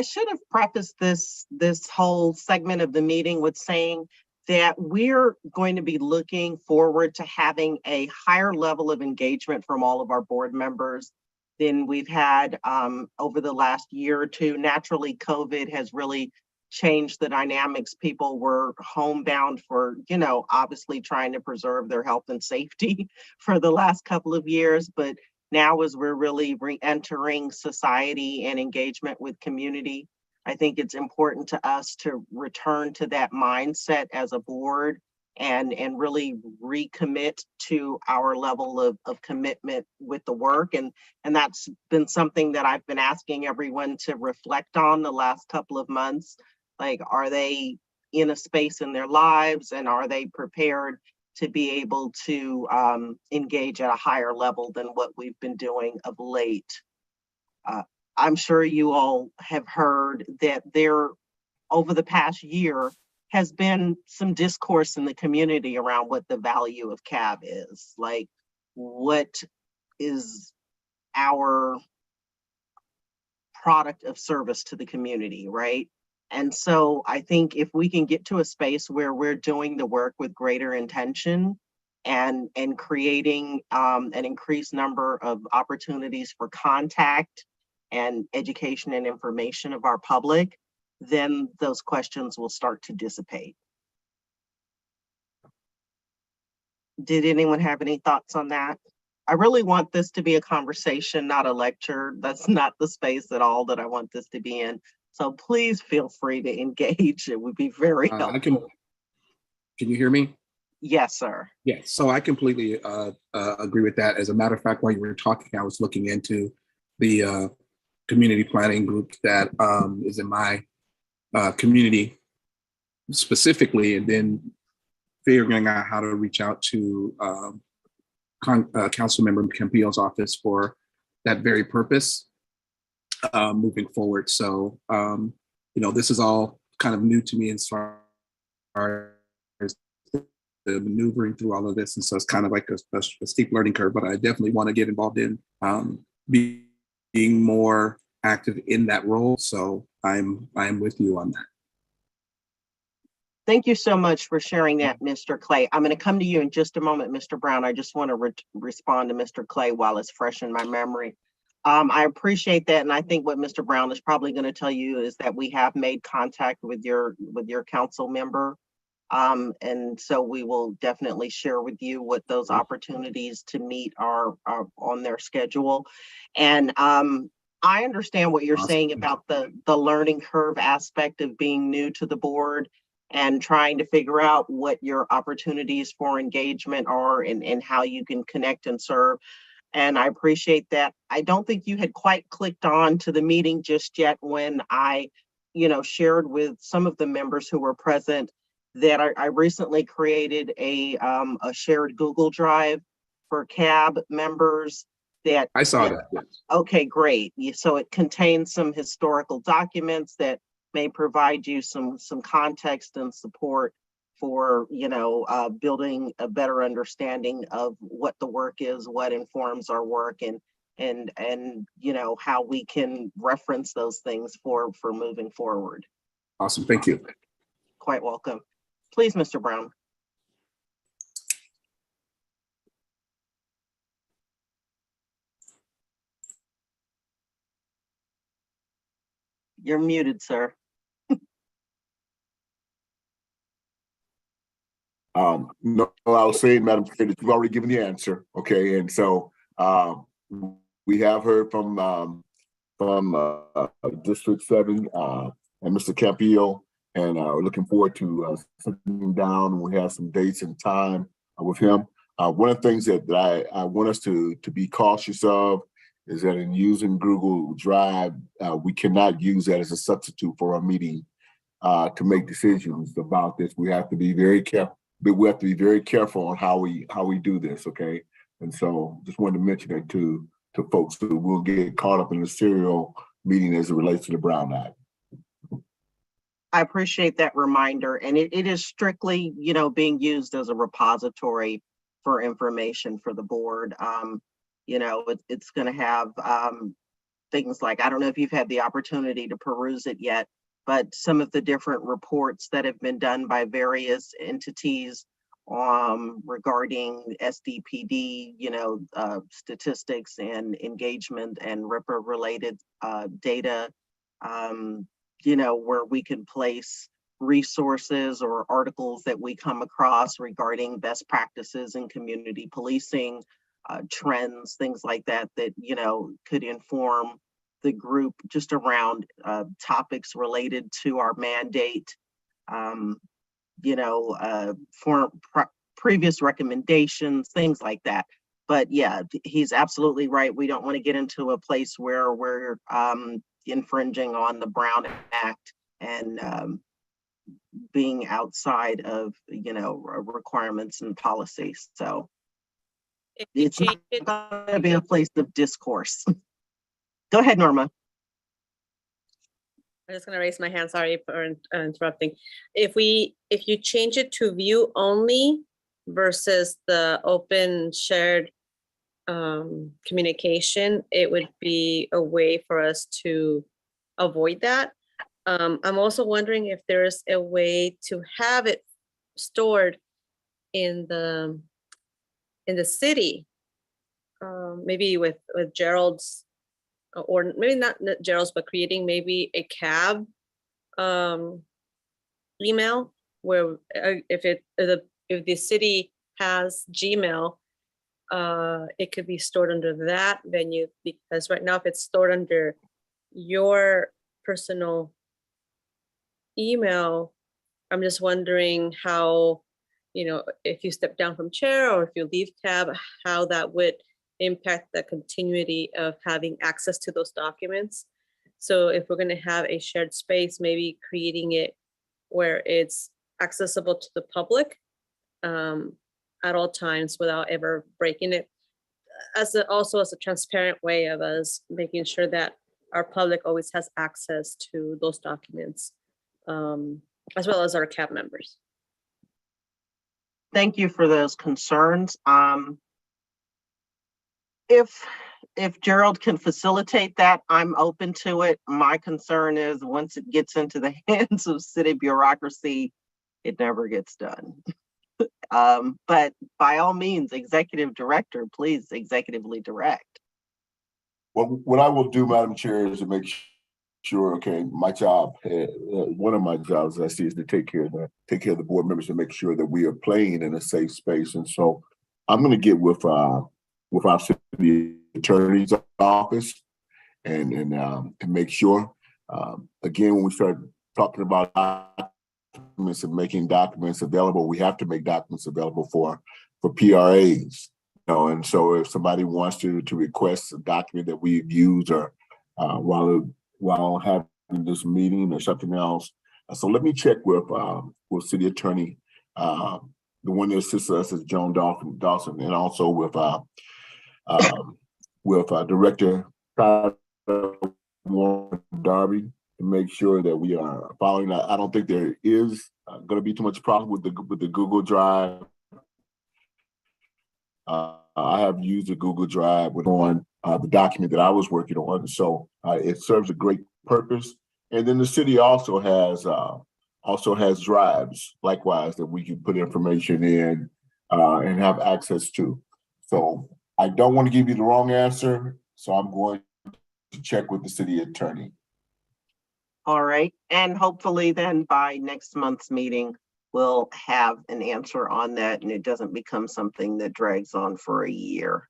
should have prefaced this whole segment of the meeting with saying that we're going to be looking forward to having a higher level of engagement from all of our board members than we've had over the last year or two. Naturally, COVID has really changed the dynamics. People were homebound for, obviously trying to preserve their health and safety for the last couple of years. But now as we're really re-entering society and engagement with community, I think it's important to us to return to that mindset as a board and really recommit to our level of commitment with the work. And that's been something that I've been asking everyone to reflect on the last couple of months. Like, are they in a space in their lives and are they prepared to be able to engage at a higher level than what we've been doing of late? I'm sure you all have heard that there, over the past year, has been some discourse in the community around what the value of CAB is. Like, what is our product of service to the community, right? And so I think if we can get to a space where we're doing the work with greater intention and creating an increased number of opportunities for contact and education and information of our public, then those questions will start to dissipate. Did anyone have any thoughts on that? I really want this to be a conversation, not a lecture. That's not the space at all that I want this to be in. So please feel free to engage. It would be very helpful. Can you hear me? Yes, sir. Yes, so I completely agree with that. As a matter of fact, while you were talking, I was looking into the community planning group that is in my community specifically, and then figuring out how to reach out to Councilmember Campillo's office for that very purpose moving forward. So, this is all kind of new to me as far as the maneuvering through all of this. And so it's kind of like a steep learning curve, but I definitely want to get involved in being more active in that role. So I'm with you on that. Thank you so much for sharing that, Mr. Clay. I'm going to come to you in just a moment, Mr. Brown. I just want to respond to Mr. Clay while it's fresh in my memory. I appreciate that. And I think what Mr. Brown is probably going to tell you is that we have made contact with your council member. And so we will definitely share with you what those opportunities to meet are on their schedule. And I understand what you're saying about the learning curve aspect of being new to the board and trying to figure out what your opportunities for engagement are and how you can connect and serve. And I appreciate that. I don't think you had quite clicked on to the meeting just yet when I, shared with some of the members who were present that I recently created a shared Google Drive for CAB members that I saw that. Yes. Okay, great. So it contains some historical documents that may provide you some context and support for building a better understanding of what the work is, what informs our work, and how we can reference those things for moving forward. Awesome. Thank you. Quite welcome. Please, Mr. Brown. You're muted, sir. No, I was saying, Madam Chair, that you've already given the answer. Okay, and so we have heard from District 7 and Mr. Campillo, and we're looking forward to sitting down. We have some dates and time with him. One of the things that I want us to be cautious of is that in using Google Drive, we cannot use that as a substitute for a meeting to make decisions about this. We have to be very careful. But we have to be very careful on how we do this, okay? And so just wanted to mention that to folks who will get caught up in the serial meeting as it relates to the Brown Act. I appreciate that reminder. And it is strictly, being used as a repository for information for the board. It's going to have things like, I don't know if you've had the opportunity to peruse it yet, but some of the different reports that have been done by various entities regarding SDPD, statistics and engagement and RIPA related data, where we can place resources or articles that we come across regarding best practices in community policing, trends, things like that, could inform the group just around topics related to our mandate, for previous recommendations, things like that. But yeah, he's absolutely right. We don't want to get into a place where we're infringing on the Brown Act and being outside of, requirements and policies. So If you it's change not going to be a place of discourse. Go ahead, Norma. I'm just gonna raise my hand, sorry for interrupting. If you change it to view only versus the open shared communication, it would be a way for us to avoid that. I'm also wondering if there's a way to have it stored in the city, maybe with Gerald's, or maybe not Gerald's, but creating maybe a cab email where if the city has Gmail, it could be stored under that venue, because right now if it's stored under your personal email, I'm just wondering how, if you step down from chair or if you leave cab, how that would impact the continuity of having access to those documents. So if we're going to have a shared space, maybe creating it where it's accessible to the public at all times without ever breaking it, also as a transparent way of us making sure that our public always has access to those documents, as well as our CAB members. Thank you for those concerns. If Gerald can facilitate that, I'm open to it. My concern is once it gets into the hands of city bureaucracy, it never gets done. But by all means, executive director, please executively direct. Well, what I will do, Madam Chair, is to make sure, okay, my job, one of my jobs I see is to take care of the board members to make sure that we are playing in a safe space. And so I'm going to get with our city attorney's office and make sure, again, when we start talking about documents and making documents available, we have to make documents available for PRAs. And so if somebody wants to request a document that we've used or while having this meeting or something else, so let me check with city attorney, the one that assists us is Joan Dawson, and also with Director Warren Darby to make sure that we are following that. I don't think there is going to be too much problem with the Google Drive. I have used the Google Drive on the document that I was working on, so it serves a great purpose. And then the city also has drives, likewise, that we can put information in and have access to. So I don't want to give you the wrong answer, so I'm going to check with the city attorney. All right, and hopefully then by next month's meeting, we'll have an answer on that and it doesn't become something that drags on for a year.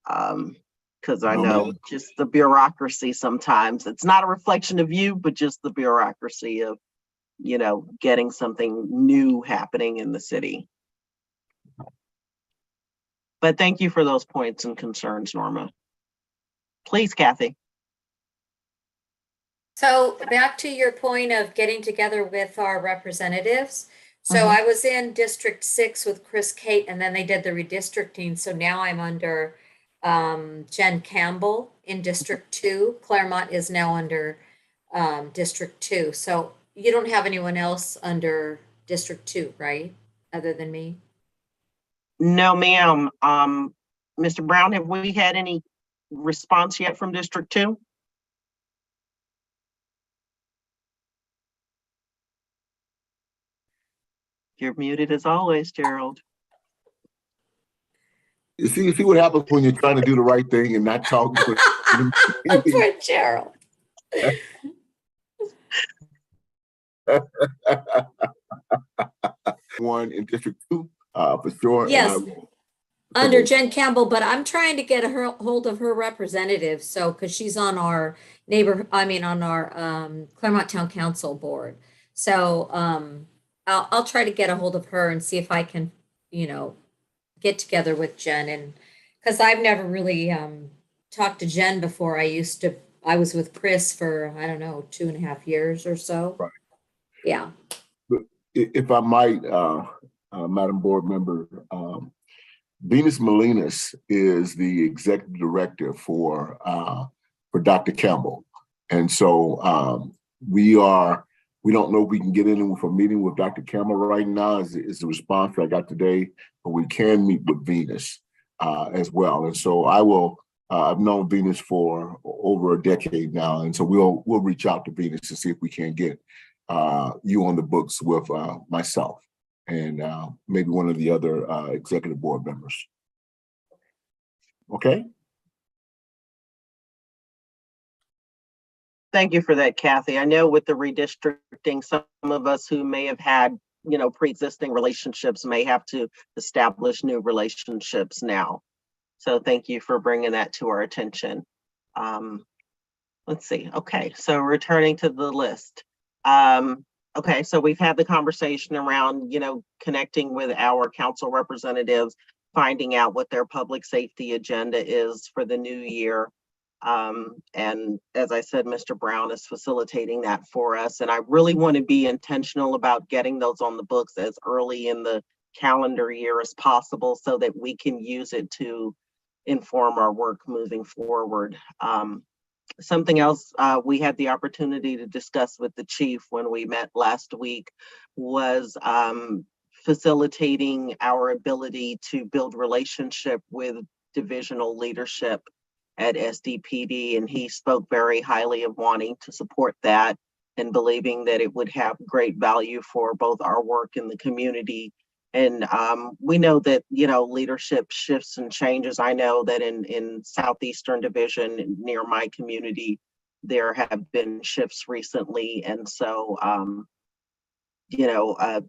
Because I know just the bureaucracy sometimes, it's not a reflection of you, but just the bureaucracy of, getting something new happening in the city. But thank you for those points and concerns, Norma. Please, Kathy. So back to your point of getting together with our representatives. So I was in District 6 with Chris Kate, and then they did the redistricting. So now I'm under Jen Campbell in District 2. Claremont is now under District 2. So you don't have anyone else under District 2, right? Other than me? No, ma'am. Mr. Brown, have we had any response yet from District 2? You're muted as always, Gerald. You see what happens when you're trying to do the right thing and not talk. Poor Gerald. One in District 2, for sure. Yes, under Jen Campbell, but I'm trying to get hold of her representative. So, because she's on our on our Claremont Town Council board. So, I'll try to get a hold of her and see if I can, get together with Jen, and because I've never really talked to Jen before. I was with Chris for, I don't know, 2.5 years or so. Right. Yeah. But if I might, Madam Board Member, Venus Molinas is the executive director for Dr. Campbell. And so we don't know if we can get in for a meeting with Dr. Campbell right now is the response I got today, but we can meet with Venus as well. And so I've known Venus for over a decade now. And so we'll reach out to Venus to see if we can get you on the books with myself and maybe one of the other executive board members. Okay. Thank you for that, Kathy. I know with the redistricting, some of us who may have had, pre-existing relationships may have to establish new relationships now. So thank you for bringing that to our attention. Let's see. Okay, so returning to the list. Okay, so we've had the conversation around, connecting with our council representatives, finding out what their public safety agenda is for the new year. And as I said, Mr. Brown is facilitating that for us. And I really want to be intentional about getting those on the books as early in the calendar year as possible so that we can use it to inform our work moving forward. Something else we had the opportunity to discuss with the chief when we met last week was facilitating our ability to build relationship with divisional leadership at SDPD, and he spoke very highly of wanting to support that and believing that it would have great value for both our work in the community. And we know that, leadership shifts and changes. I know that in Southeastern Division near my community, there have been shifts recently. And so,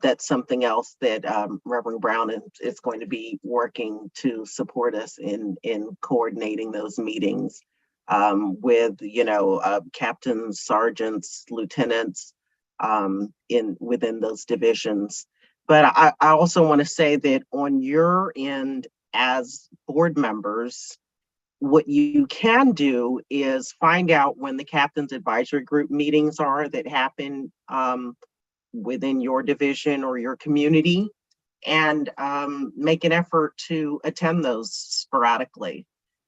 that's something else that Reverend Brown is going to be working to support us in coordinating those meetings with, captains, sergeants, lieutenants within those divisions. But I also want to say that on your end as board members, what you can do is find out when the Captain's Advisory Group meetings are that happen within your division or your community, and make an effort to attend those sporadically,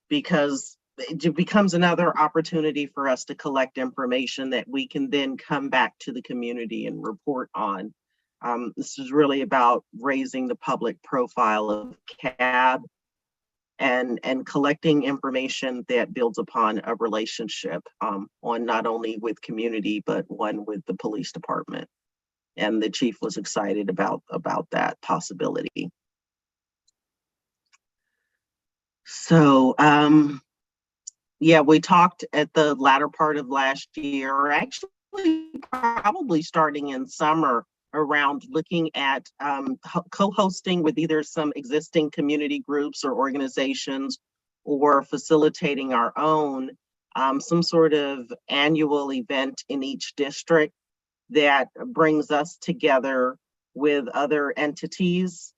because it becomes another opportunity for us to collect information that we can then come back to the community and report on. This is really about raising the public profile of CAB and collecting information that builds upon a relationship on not only with community, but one with the police department. And the chief was excited about that possibility. So, yeah, we talked at the latter part of last year, actually probably starting in summer, around looking at co-hosting with either some existing community groups or organizations, or facilitating our own, some sort of annual event in each district that brings us together with other entities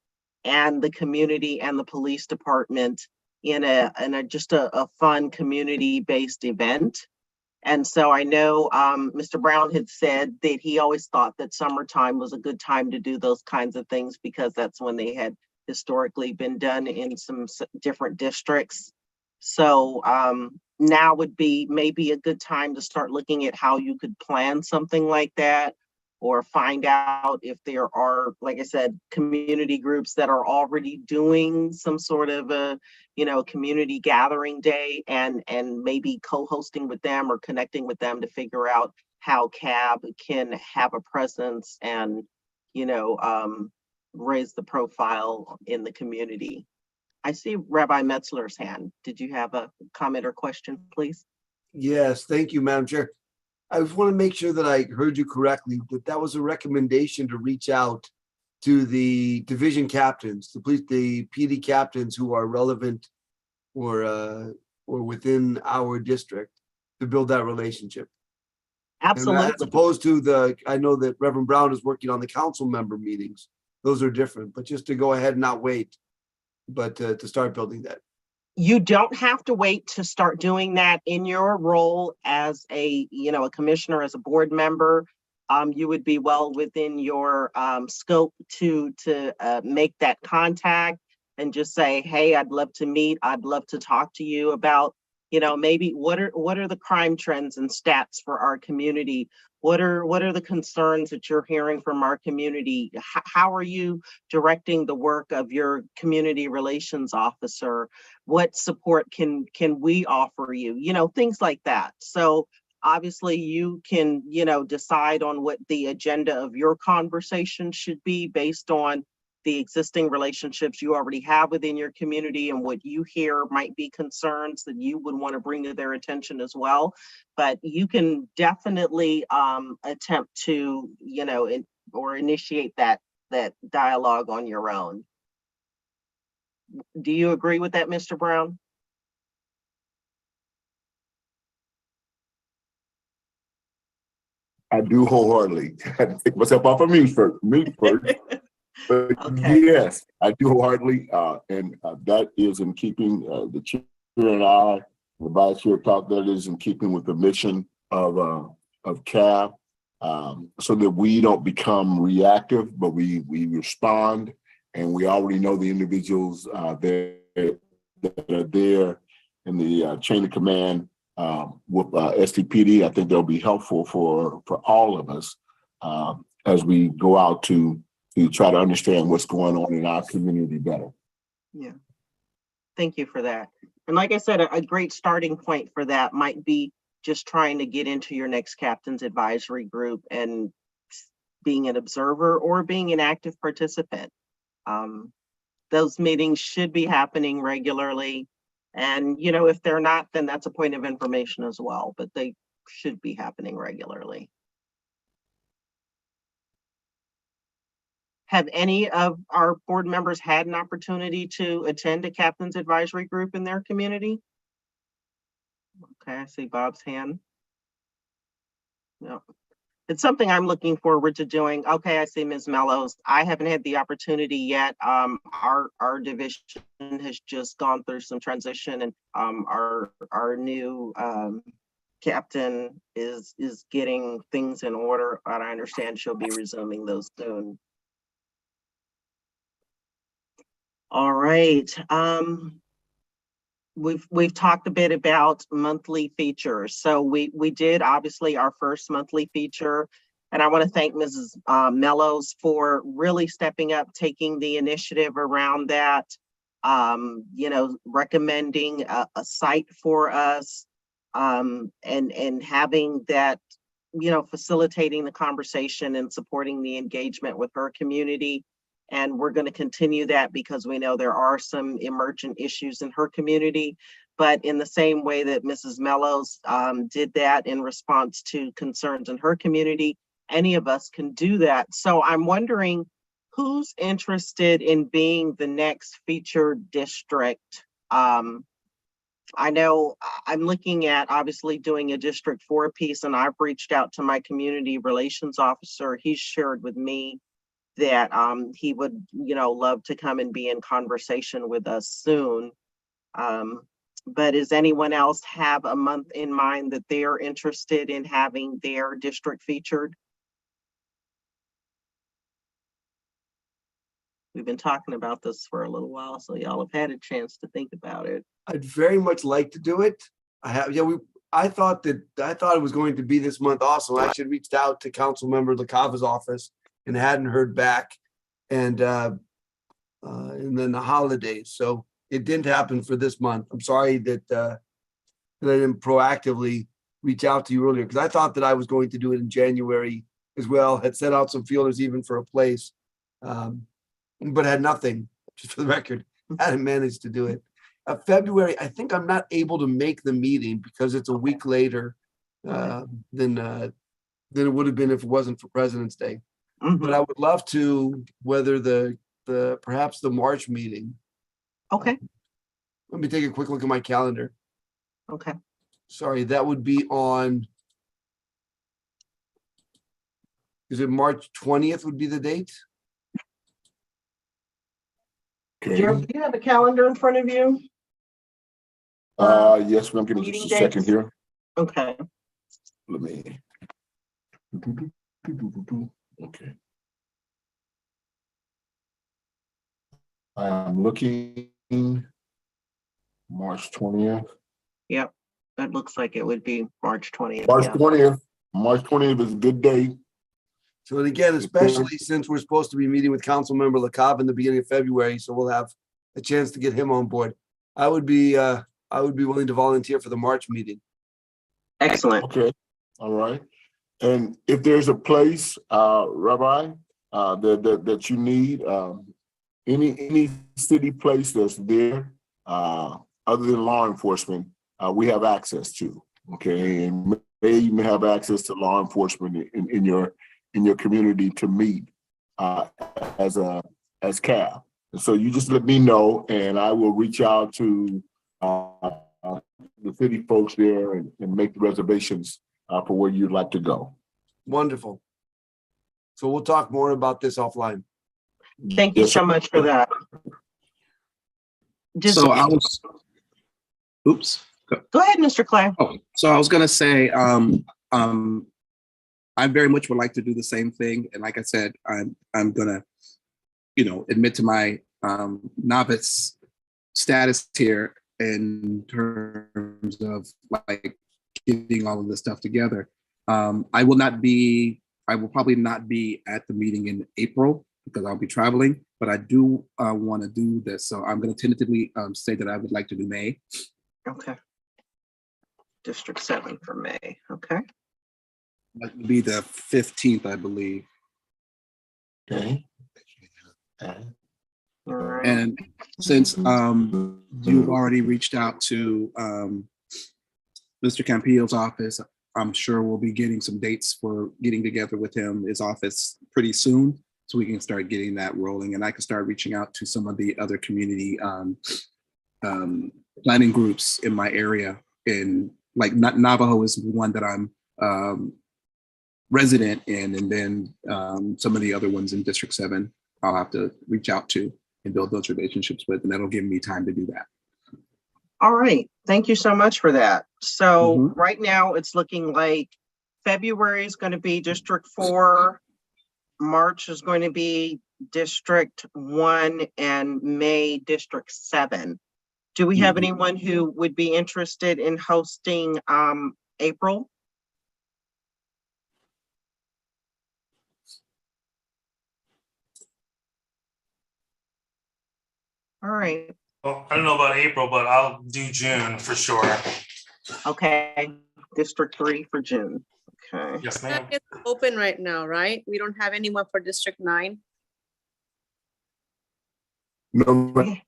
and the community and the police department in a fun community-based event. And so I know Mr. Brown had said that he always thought that summertime was a good time to do those kinds of things because that's when they had historically been done in some different districts. So now would be maybe a good time to start looking at how you could plan something like that, or find out if there are, like I said, community groups that are already doing some sort of a, community gathering day, and maybe co-hosting with them or connecting with them to figure out how CAB can have a presence and, raise the profile in the community. I see Rabbi Metzler's hand. Did you have a comment or question, please? Yes, thank you, Madam Chair. I just want to make sure that I heard you correctly, that was a recommendation to reach out to the division captains, the PD captains who are relevant or within our district to build that relationship. Absolutely. And as opposed to I know that Reverend Brown is working on the council member meetings. Those are different, but just to go ahead and not wait, but to start building that. You don't have to wait to start doing that in your role as a commissioner, as a board member. You would be well within your scope to make that contact and just say, hey, I'd love to meet. I'd love to talk to you about You know, maybe what are the crime trends and stats for our community? What are the concerns that you're hearing from our community? How are you directing the work of your community relations officer? What support can we offer you? You know, things like that. So obviously you can, you know, decide on what the agenda of your conversation should be based on the existing relationships you already have within your community and what you hear might be concerns that you would want to bring to their attention as well. But you can definitely attempt to, you know, or initiate that dialogue on your own. Do you agree with that, Mr. Brown? I do wholeheartedly. I had to take myself off of mute first. But Okay. yes, I do wholeheartedly, and that is in keeping, the chair and I, the vice chair talk, that is in keeping with the mission of CAB, so that we don't become reactive, but we respond, and we already know the individuals that are there in the chain of command with STPD. I think they'll be helpful for all of us as we go out to try to understand what's going on in our community better. Yeah. Thank you for that. And like I said, a great starting point for that might be just trying to get into your next captain's advisory group and being an observer or being an active participant. Those meetings should be happening regularly. And, you know, if they're not, then that's a point of information as well, but they should be happening regularly. Have any of our board members had an opportunity to attend a captain's advisory group in their community? Okay, I see Bob's hand. No, it's something I'm looking forward to doing. Okay, I see Ms. Mellows. I haven't had the opportunity yet. Our division has just gone through some transition, and our new captain is getting things in order, and I understand she'll be resuming those soon. All right. We've talked a bit about monthly features. So we did obviously our first monthly feature, and I want to thank Mrs. Mellows for really stepping up, taking the initiative around that. You know, recommending a site for us, and having that, you know, facilitating the conversation and supporting the engagement with her community. And we're going to continue that because we know there are some emergent issues in her community. But in the same way that Mrs. Mellows did that in response to concerns in her community, any of us can do that. So I'm wondering who's interested in being the next featured district. I know I'm looking at obviously doing a District 4 piece, and I've reached out to my community relations officer. He's shared with me that he would, you know, love to come and be in conversation with us soon. But does anyone else have a month in mind that they're interested in having their district featured? We've been talking about this for a little while, so y'all have had a chance to think about it. I'd very much like to do it. I thought it was going to be this month also. I actually reached out to Councilmember LaCava's office and hadn't heard back, and then the holidays. So it didn't happen for this month. I'm sorry that I didn't proactively reach out to you earlier, because I thought that I was going to do it in January as well. Had sent out some feelers even for a place, but had nothing, just for the record. Hadn't managed to do it. February, I think I'm not able to make the meeting because it's a week later than it would have been if it wasn't for President's Day. But I would love to, whether perhaps the March meeting. Okay. Let me take a quick look at my calendar. Okay. Sorry, that would be on. Is it March 20th would be the date? Jeremy, do you have a calendar in front of you? Yes, ma'am. Give me just a second here. Okay. Let me. Okay. I am looking March 20th. Yep. That looks like it would be March 20th. March yeah. 20th. March 20th is a good day. So and again, especially since we're supposed to be meeting with Councilmember LaCava in the beginning of February, so we'll have a chance to get him on board. I would be willing to volunteer for the March meeting. Excellent. Okay, all right. And if there's a place, Rabbi, that you need, any city place that's there, other than law enforcement, we have access to, okay? And may even have access to law enforcement in your community to meet as CAB. And so you just let me know and I will reach out to the city folks there and make the reservations for where you'd like to go. Wonderful. So we'll talk more about this offline. Thank you Yes, so sir. much for that. Just So I was, oops. go ahead, Mr. Clay. Oh, so I was gonna say, I very much would like to do the same thing. And like I said, I'm gonna, admit to my novice status here in terms of like getting all of this stuff together. I will probably not be at the meeting in April because I'll be traveling, but I do want to do this. So I'm going to tentatively say that I would like to do May. Okay. District 7 for May. Okay. That would be the 15th, I believe. Okay. All right. And since you've already reached out to Mr. Campillo's office, I'm sure we'll be getting some dates for getting together with him, his office pretty soon, so we can start getting that rolling. And I can start reaching out to some of the other community planning groups in my area. In like Navajo is one that I'm resident in, and then some of the other ones in District 7, I'll have to reach out to and build those relationships with, and that'll give me time to do that. All right. Thank you so much for that. So Mhm. right now it's looking like February is going to be District 4, March is going to be District 1, and May District 7. Do we have Mhm. anyone who would be interested in hosting April? All right. Well, I don't know about April, but I'll do June for sure. Okay. District 3 for June. Okay. Yes, ma'am. It's open right now, right? We don't have anyone for District 9. No,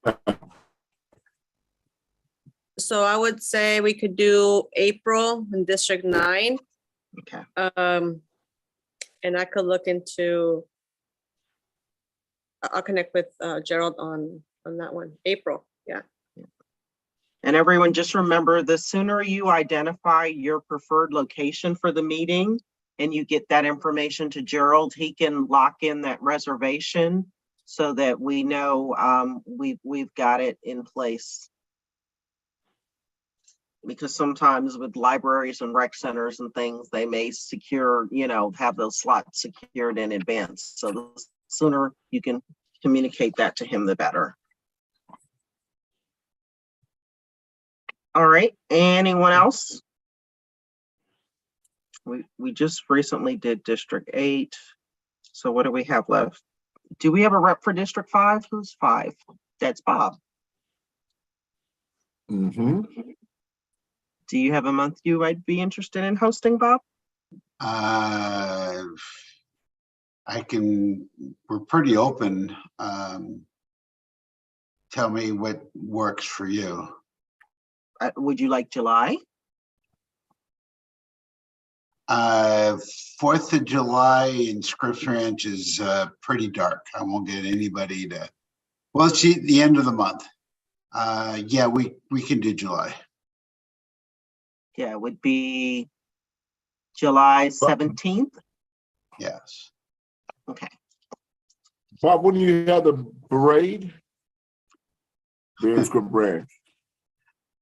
So I would say we could do April in District 9. Okay. And I could look into, I'll connect with Gerald on that one, April, yeah. And everyone, just remember, the sooner you identify your preferred location for the meeting and you get that information to Gerald, he can lock in that reservation so that we know we've got it in place. Because sometimes with libraries and rec centers and things, they may secure, have those slots secured in advance. So the sooner you can communicate that to him, the better. All right, anyone else? We just recently did District 8. So what do we have left? Do we have a rep for District 5? Who's 5? That's Bob. Mm-hmm. Do you have a month you might be interested in hosting, Bob? We're pretty open. Tell me what works for you. Would you like July? 4th of July in Scripps Ranch is pretty dark. I won't get anybody to, well, it's the end of the month. Yeah, we can do July. Yeah, it would be July 17th. Yes. Okay. Bob, when you have the parade? There in Scripps Ranch.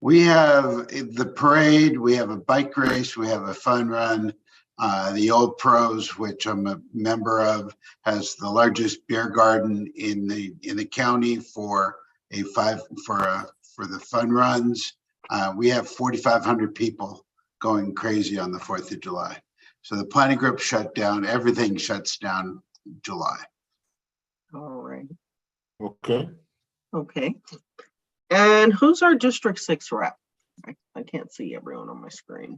We have the parade, we have a bike race, we have a fun run. The Old Pros, which I'm a member of, has the largest beer garden in the county for the fun runs. We have 4,500 people going crazy on the 4th of July. So the planning group shut down, everything shuts down July. All right, Okay. okay. And who's our District 6 rep? I can't see everyone on my screen.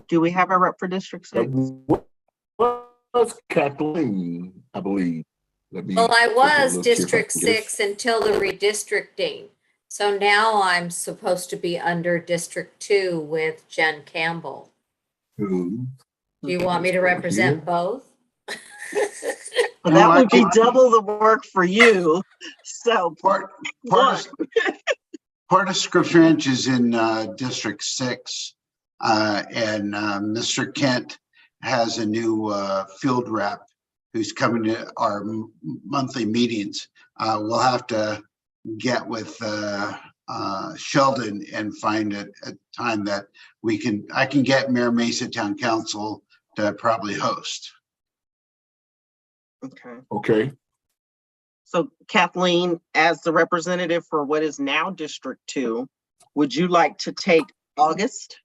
Do we have a rep for District 6? Was Kathleen, I believe. Well, I take a was look here if I District can guess. 6 until the redistricting. So now I'm supposed to be under District 2 with Jen Campbell. Who? Do you want me to represent both? Well, No, that I would be can't. double the work for you. So Part one. of Scripps Ranch is in District 6. And Mr. Kent has a new field rep who's coming to our monthly meetings. We'll have to get with Sheldon and find a time that I can get Mayor Mesa Town Council to probably host. Okay. Okay. So Kathleen, as the representative for what is now District 2, would you like to take August?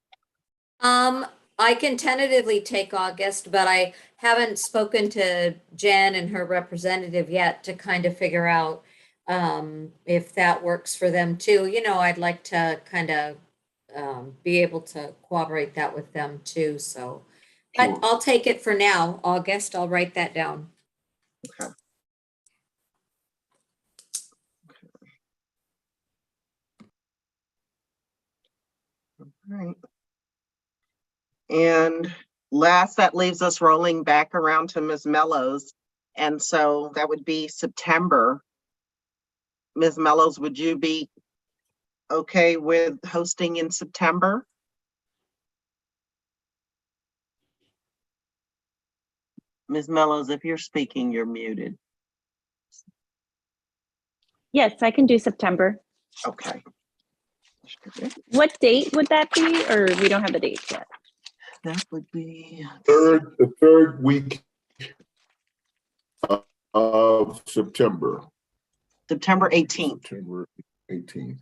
I can tentatively take August, but I haven't spoken to Jen and her representative yet to kind of figure out if that works for them too. You know, I'd like to kind of be able to cooperate that with them too. So, but Sure. I'll take it for now. August, I'll write that down. Okay. All right. And last, that leaves us rolling back around to Ms. Mellows. And so that would be September. Ms. Mellows, would you be okay with hosting in September? Ms. Mellows, if you're speaking, you're muted. Yes, I can do September. Okay. What date would that be? Or we don't have the dates yet? That would be The third week of September. September 18th. September 18th.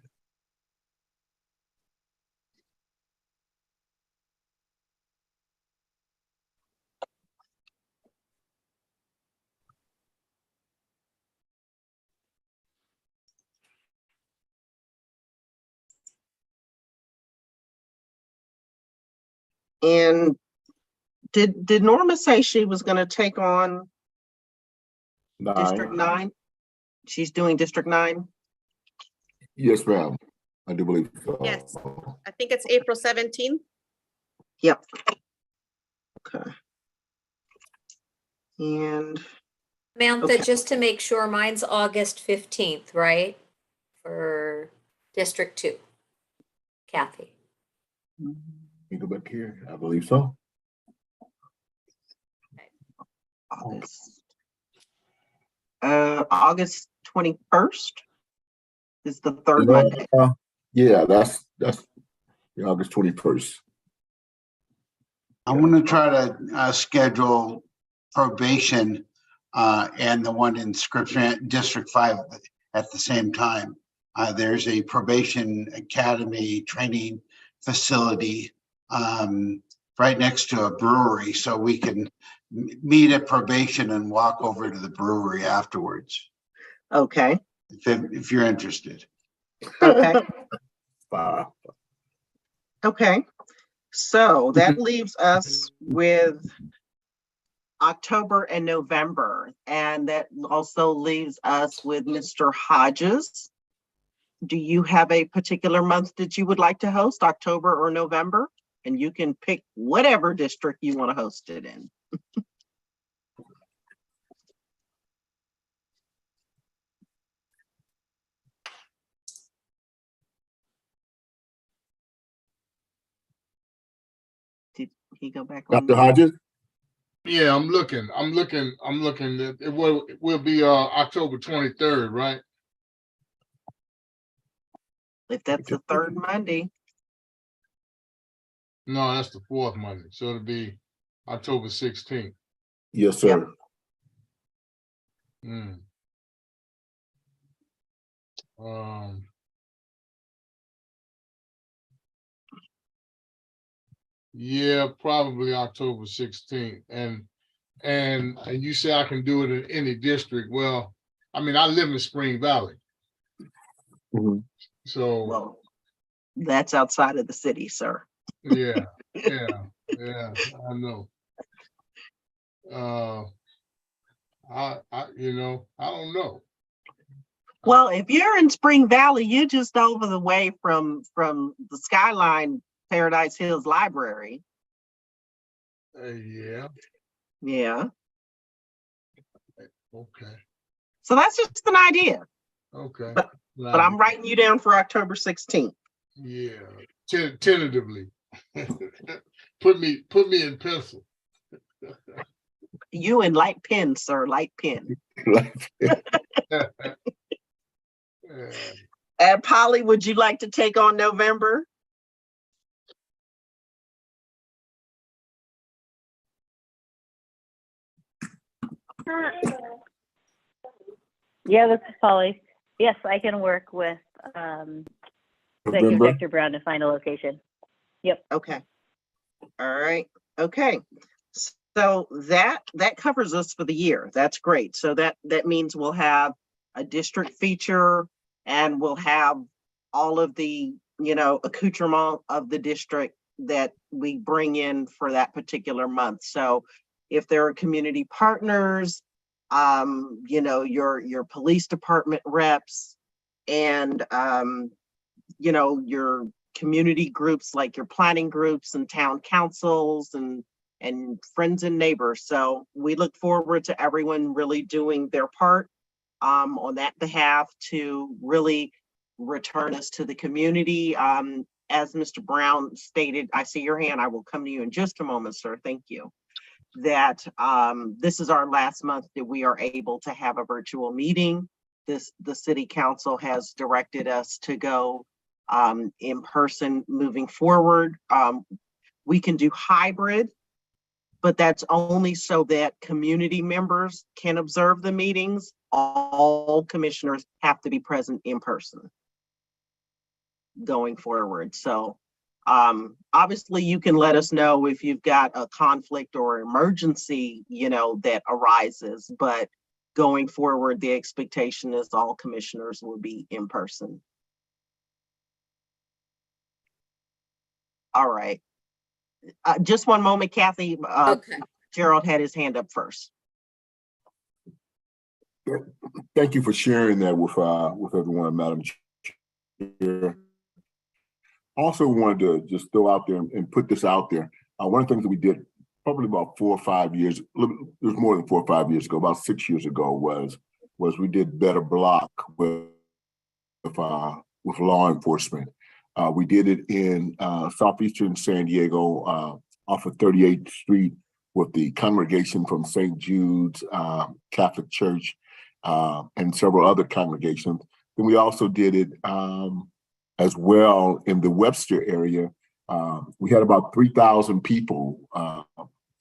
And did Norma say she was going to take on District 9? She's doing District 9? Yes, ma'am. I do believe so. Yes. I think it's April 17th. Yep. Okay. And Samantha, Okay. just to make sure, mine's August 15th, right? For District 2. Kathy. Let me go back here. I believe so. August 21st is the third Monday. Yeah, that's August 21st. I'm going to try to schedule probation and the one in Scripps Ranch District 5 at the same time. There's a probation academy training facility right next to a brewery, so we can meet at probation and walk over to the brewery afterwards, Okay. if you're interested. Okay. Wow. Okay. So that leaves us with October and November, and that also leaves us with Mr. Hodges. Do you have a particular month that you would like to host, October or November? And you can pick whatever district you want to host it in. Did he go back on? Dr. Hodges? Yeah, I'm looking. It will be October 23rd, right? If that's the third Monday. No, that's the fourth Monday. So it'll be October 16th. Yes, sir. Yep. Yeah, probably October 16th. And you say I can do it in any district. Well, I mean, I live in Spring Valley. Mhm. So, Well, that's outside of the city, sir. yeah, yeah, I know. I don't know. Well, if you're in Spring Valley, you're just over the way from the Skyline Paradise Hills Library. Yeah, Yeah. okay, So that's just an idea. okay. But I'm writing you down for October 16th. Yeah, tentatively. Put me in pencil. You in light pen, sir, light pen. And Polly, would you like to take on November? Yeah, this is Polly. Yes, I can work with Executive November. Director Brown to find a location. Yep. Okay. All right. Okay. So that covers us for the year. That's great. So that means we'll have a district feature and we'll have all of the, accoutrement of the district that we bring in for that particular month. So if there are community partners, your police department reps and, your community groups like your planning groups and town councils and friends and neighbors. So we look forward to everyone really doing their part on that behalf to really return us to the community. As Mr. Brown stated, I see your hand. I will come to you in just a moment, sir. Thank you. That this is our last month that we are able to have a virtual meeting. The city council has directed us to go in person moving forward. We can do hybrid, but that's only so that community members can observe the meetings. All commissioners have to be present in person going forward. So obviously you can let us know if you've got a conflict or emergency, that arises, but going forward, the expectation is all commissioners will be in person. All right. Just one moment, Kathy. Okay. Gerald had his hand up first. Thank you for sharing that with everyone, Madam Chair. Also wanted to just throw out there and put this out there. One of the things that we did probably about 4 or 5 years, it was more than 4 or 5 years ago, about 6 years ago, was we did Better Block with law enforcement. We did it in southeastern San Diego off of 38th Street with the congregation from St. Jude's Catholic Church and several other congregations. Then we also did it as well in the Webster area. We had about 3,000 people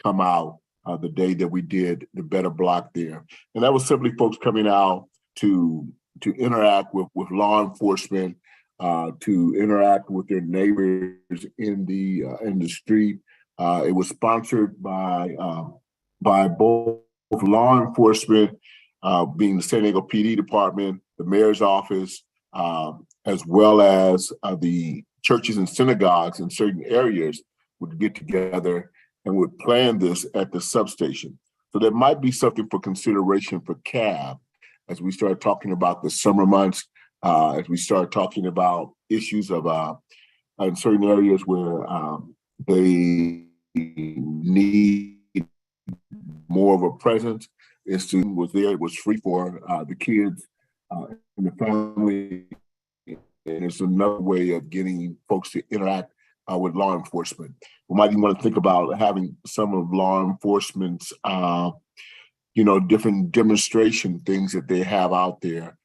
come out the day that we did the Better Block there. And that was simply folks coming out to interact with law enforcement, to interact with their neighbors in the street. It was sponsored by both law enforcement, being the San Diego PD department, the mayor's office, as well as the churches and synagogues in certain areas would get together and would plan this at the substation. So that might be something for consideration for CAB as we start talking about the summer months, as we start talking about issues of in certain areas where they need more of a presence. The student was there, it was free for the kids and the family. And it's another way of getting folks to interact with law enforcement. We might even want to think about having some of law enforcement's, different demonstration things that they have out there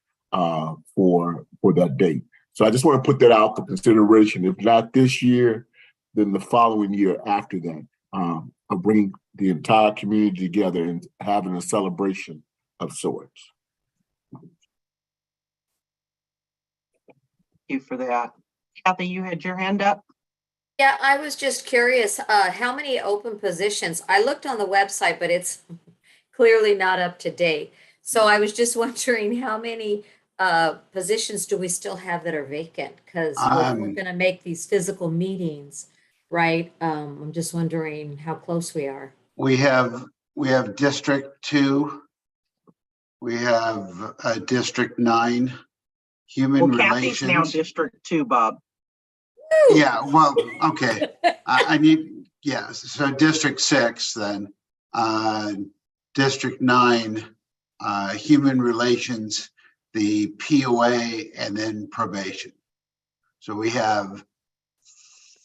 for that date. So I just want to put that out for consideration. If not this year, then the following year after that, I'll bring the entire community together and having a celebration of sorts. Thank you for that. Kathy, you had your hand up? Yeah, I was just curious, how many open positions? I looked on the website, but it's clearly not up to date. So I was just wondering how many positions do we still have that are vacant? Because we're gonna make these physical meetings, right? I'm just wondering how close we are. We have District 2. We have District 9, Human Well, Kathy's now Relations. District 2, Bob. Yeah, well, okay. I need, yeah, so District 6 then, District 9, Human Relations, the POA, and then probation. So we have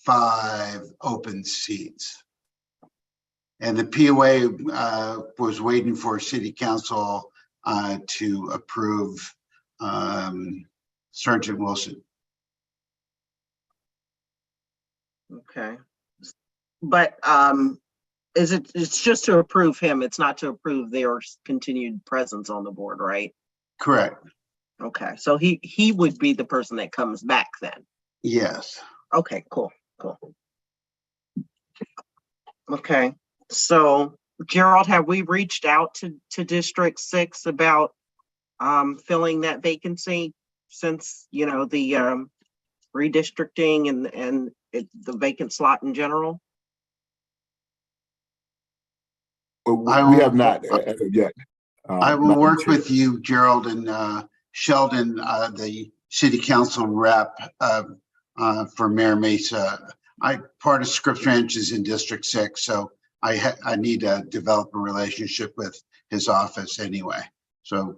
5 open seats. And the POA was waiting for City Council to approve Sergeant Wilson. Okay. But it's just to approve him. It's not to approve their continued presence on the board, right? Correct. Okay, so he would be the person that comes back then. Yes. Okay, cool. Okay, so Gerald, have we reached out to District 6 about filling that vacancy since, you know, the redistricting and the vacant slot in general? We have not yet. I will work with you, Gerald, and Sheldon, the City Council rep for Mayor Mesa. Part of Scripps Ranch is in District 6, so I need to develop a relationship with his office anyway. So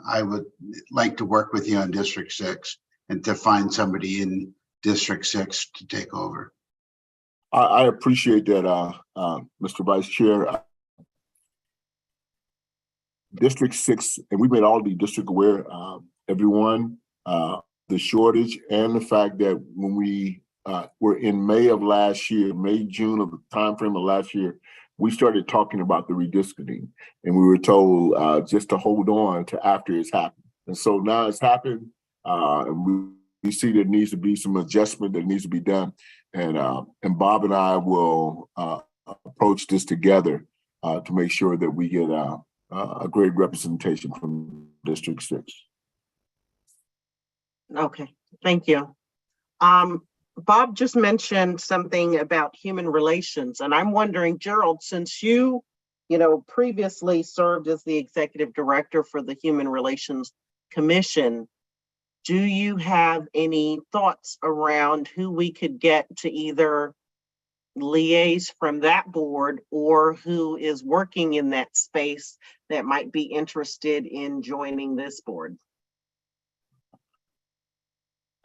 I would like to work with you on District 6 and to find somebody in District 6 to take over. I appreciate that, Mr. Vice Chair. District 6, and we made all the district aware, everyone, the shortage and the fact that when we were in May of last year, June of the timeframe of last year, we started talking about the redistricting, and we were told just to hold on to after it's happened. And so now it's happened, and we see there needs to be some adjustment that needs to be done. And Bob and I will approach this together to make sure that we get a great representation from District 6. Okay, thank you. Bob just mentioned something about human relations, and I'm wondering, Gerald, since you previously served as the executive director for the Human Relations Commission, do you have any thoughts around who we could get to either liaise from that board or who is working in that space that might be interested in joining this board?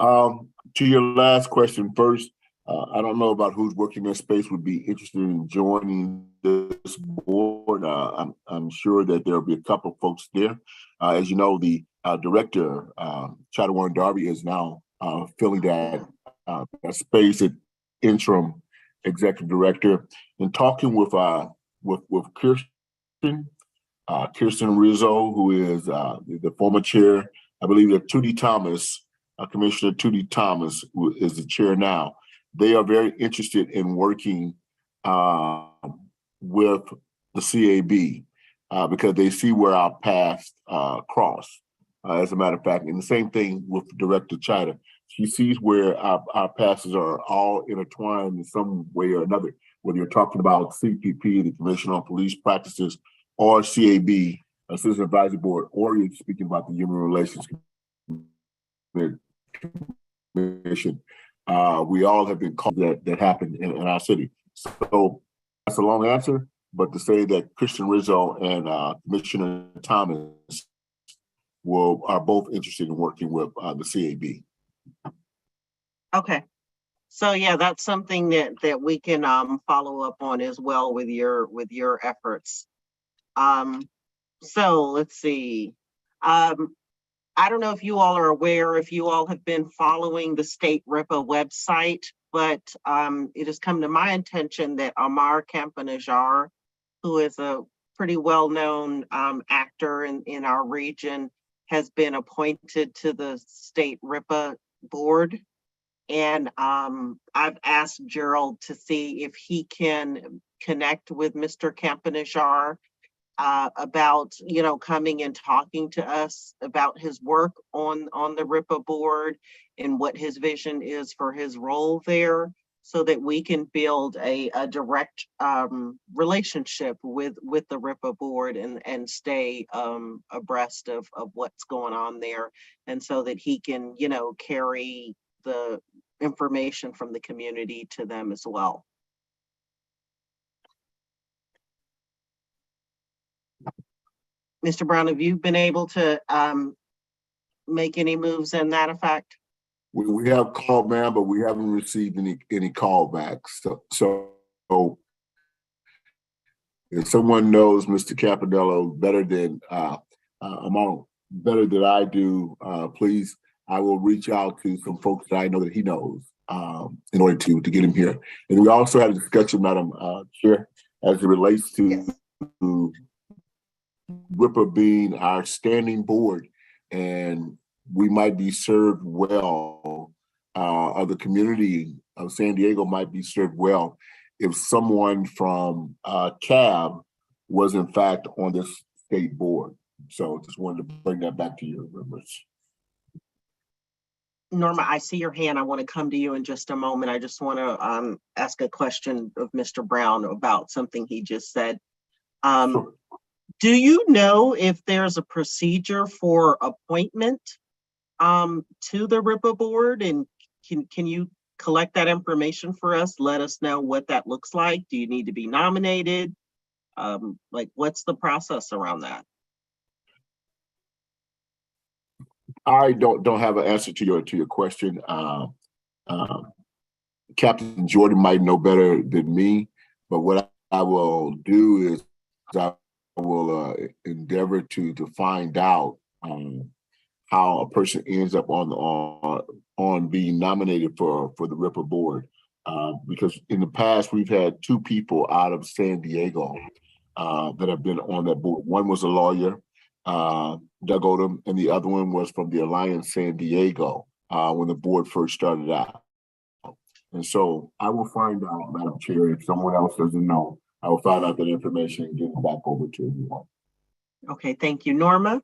To your last question first, I don't know about who's working in that space would be interested in joining this board. I'm sure that there'll be a couple of folks there. As you know, the director, Chida Warren Darby, is now filling that space at interim executive director. And talking with Kirsten Rizzo, who is the former chair, I believe that Tootie Thomas, Commissioner Tootie Thomas, who is the chair now. They are very interested in working with the CAB because they see where our paths cross. As a matter of fact, and the same thing with Director Chida. She sees where our paths are all intertwined in some way or another, whether you're talking about CPP, the Commission on Police Practices, or CAB, a Citizen Advisory Board, or you're speaking about the Human Relations Commission. We all have been called that happened in our city. So that's a long answer, but to say that Christian Rizzo and Commissioner Thomas are both interested in working with the CAB. Okay. So yeah, that's something that we can follow up on as well with your efforts. So let's see. I don't know if you all are aware, if you all have been following the state RIPA website, but it has come to my attention that Amar Campa-Najjar, who is a pretty well-known actor in our region, has been appointed to the state RIPA board. And I've asked Gerald to see if he can connect with Mr. Campanajar about, coming and talking to us about his work on the RIPA board and what his vision is for his role there, so that we can build a direct relationship with the RIPA board and stay abreast of what's going on there, and so that he can, carry the information from the community to them as well. Mr. Brown, have you been able to make any moves in that effect? We have called, ma'am, but we haven't received any callbacks. So if someone knows Mr. Capodello better than better than I do, please, I will reach out to some folks that I know that he knows in order to get him here. And we also had a discussion, Madam Chair, as it relates to RIPA being our standing board, and we might be served well, or the community of San Diego might be served well if someone from CAB was in fact on this state board. So just wanted to bring that back to your remembrance. Norma, I see your hand. I want to come to you in just a moment. I just want to ask a question of Mr. Brown about something he just said. Sure. Do you know if there's a procedure for appointment to the RIPA board, and can you collect that information for us? Let us know what that looks like. Do you need to be nominated? Like, what's the process around that? I don't have an answer to your question. Captain Jordan might know better than me, but what I will do is I will endeavor to find out how a person ends up on being nominated for the RIPA board, because in the past we've had two people out of San Diego that have been on that board. One was a lawyer, Doug Odom, and the other one was from the Alliance San Diego when the board first started out. And so I will find out, Madam Chair, if someone else doesn't know, I will find out that information and get it back over to everyone. Okay, thank you. Norma?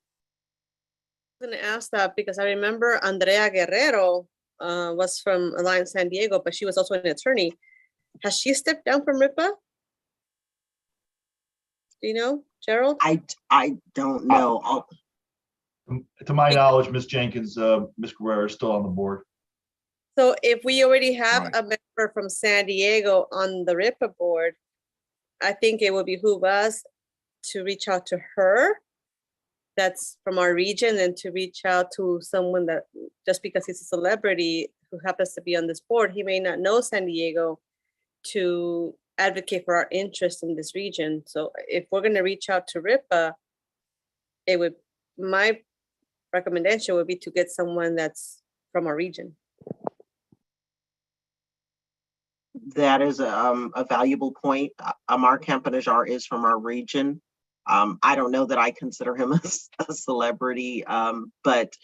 I'm going to ask that because I remember Andrea Guerrero was from Alliance San Diego, but she was also an attorney. Has she stepped down from RIPA? Do you know, Gerald? I don't know. To my knowledge, Ms. Jenkins, Ms. Guerrero is still on the board. So if we already have Right. a member from San Diego on the RIPA board, I think it would behoove us to reach out to her that's from our region, and to reach out to someone that, just because he's a celebrity who happens to be on this board, he may not know San Diego, to advocate for our interest in this region. So if we're going to reach out to RIPA, my recommendation would be to get someone that's from our region. That is a valuable point. Amar Campanajar is from our region. I don't know that I consider him a celebrity, but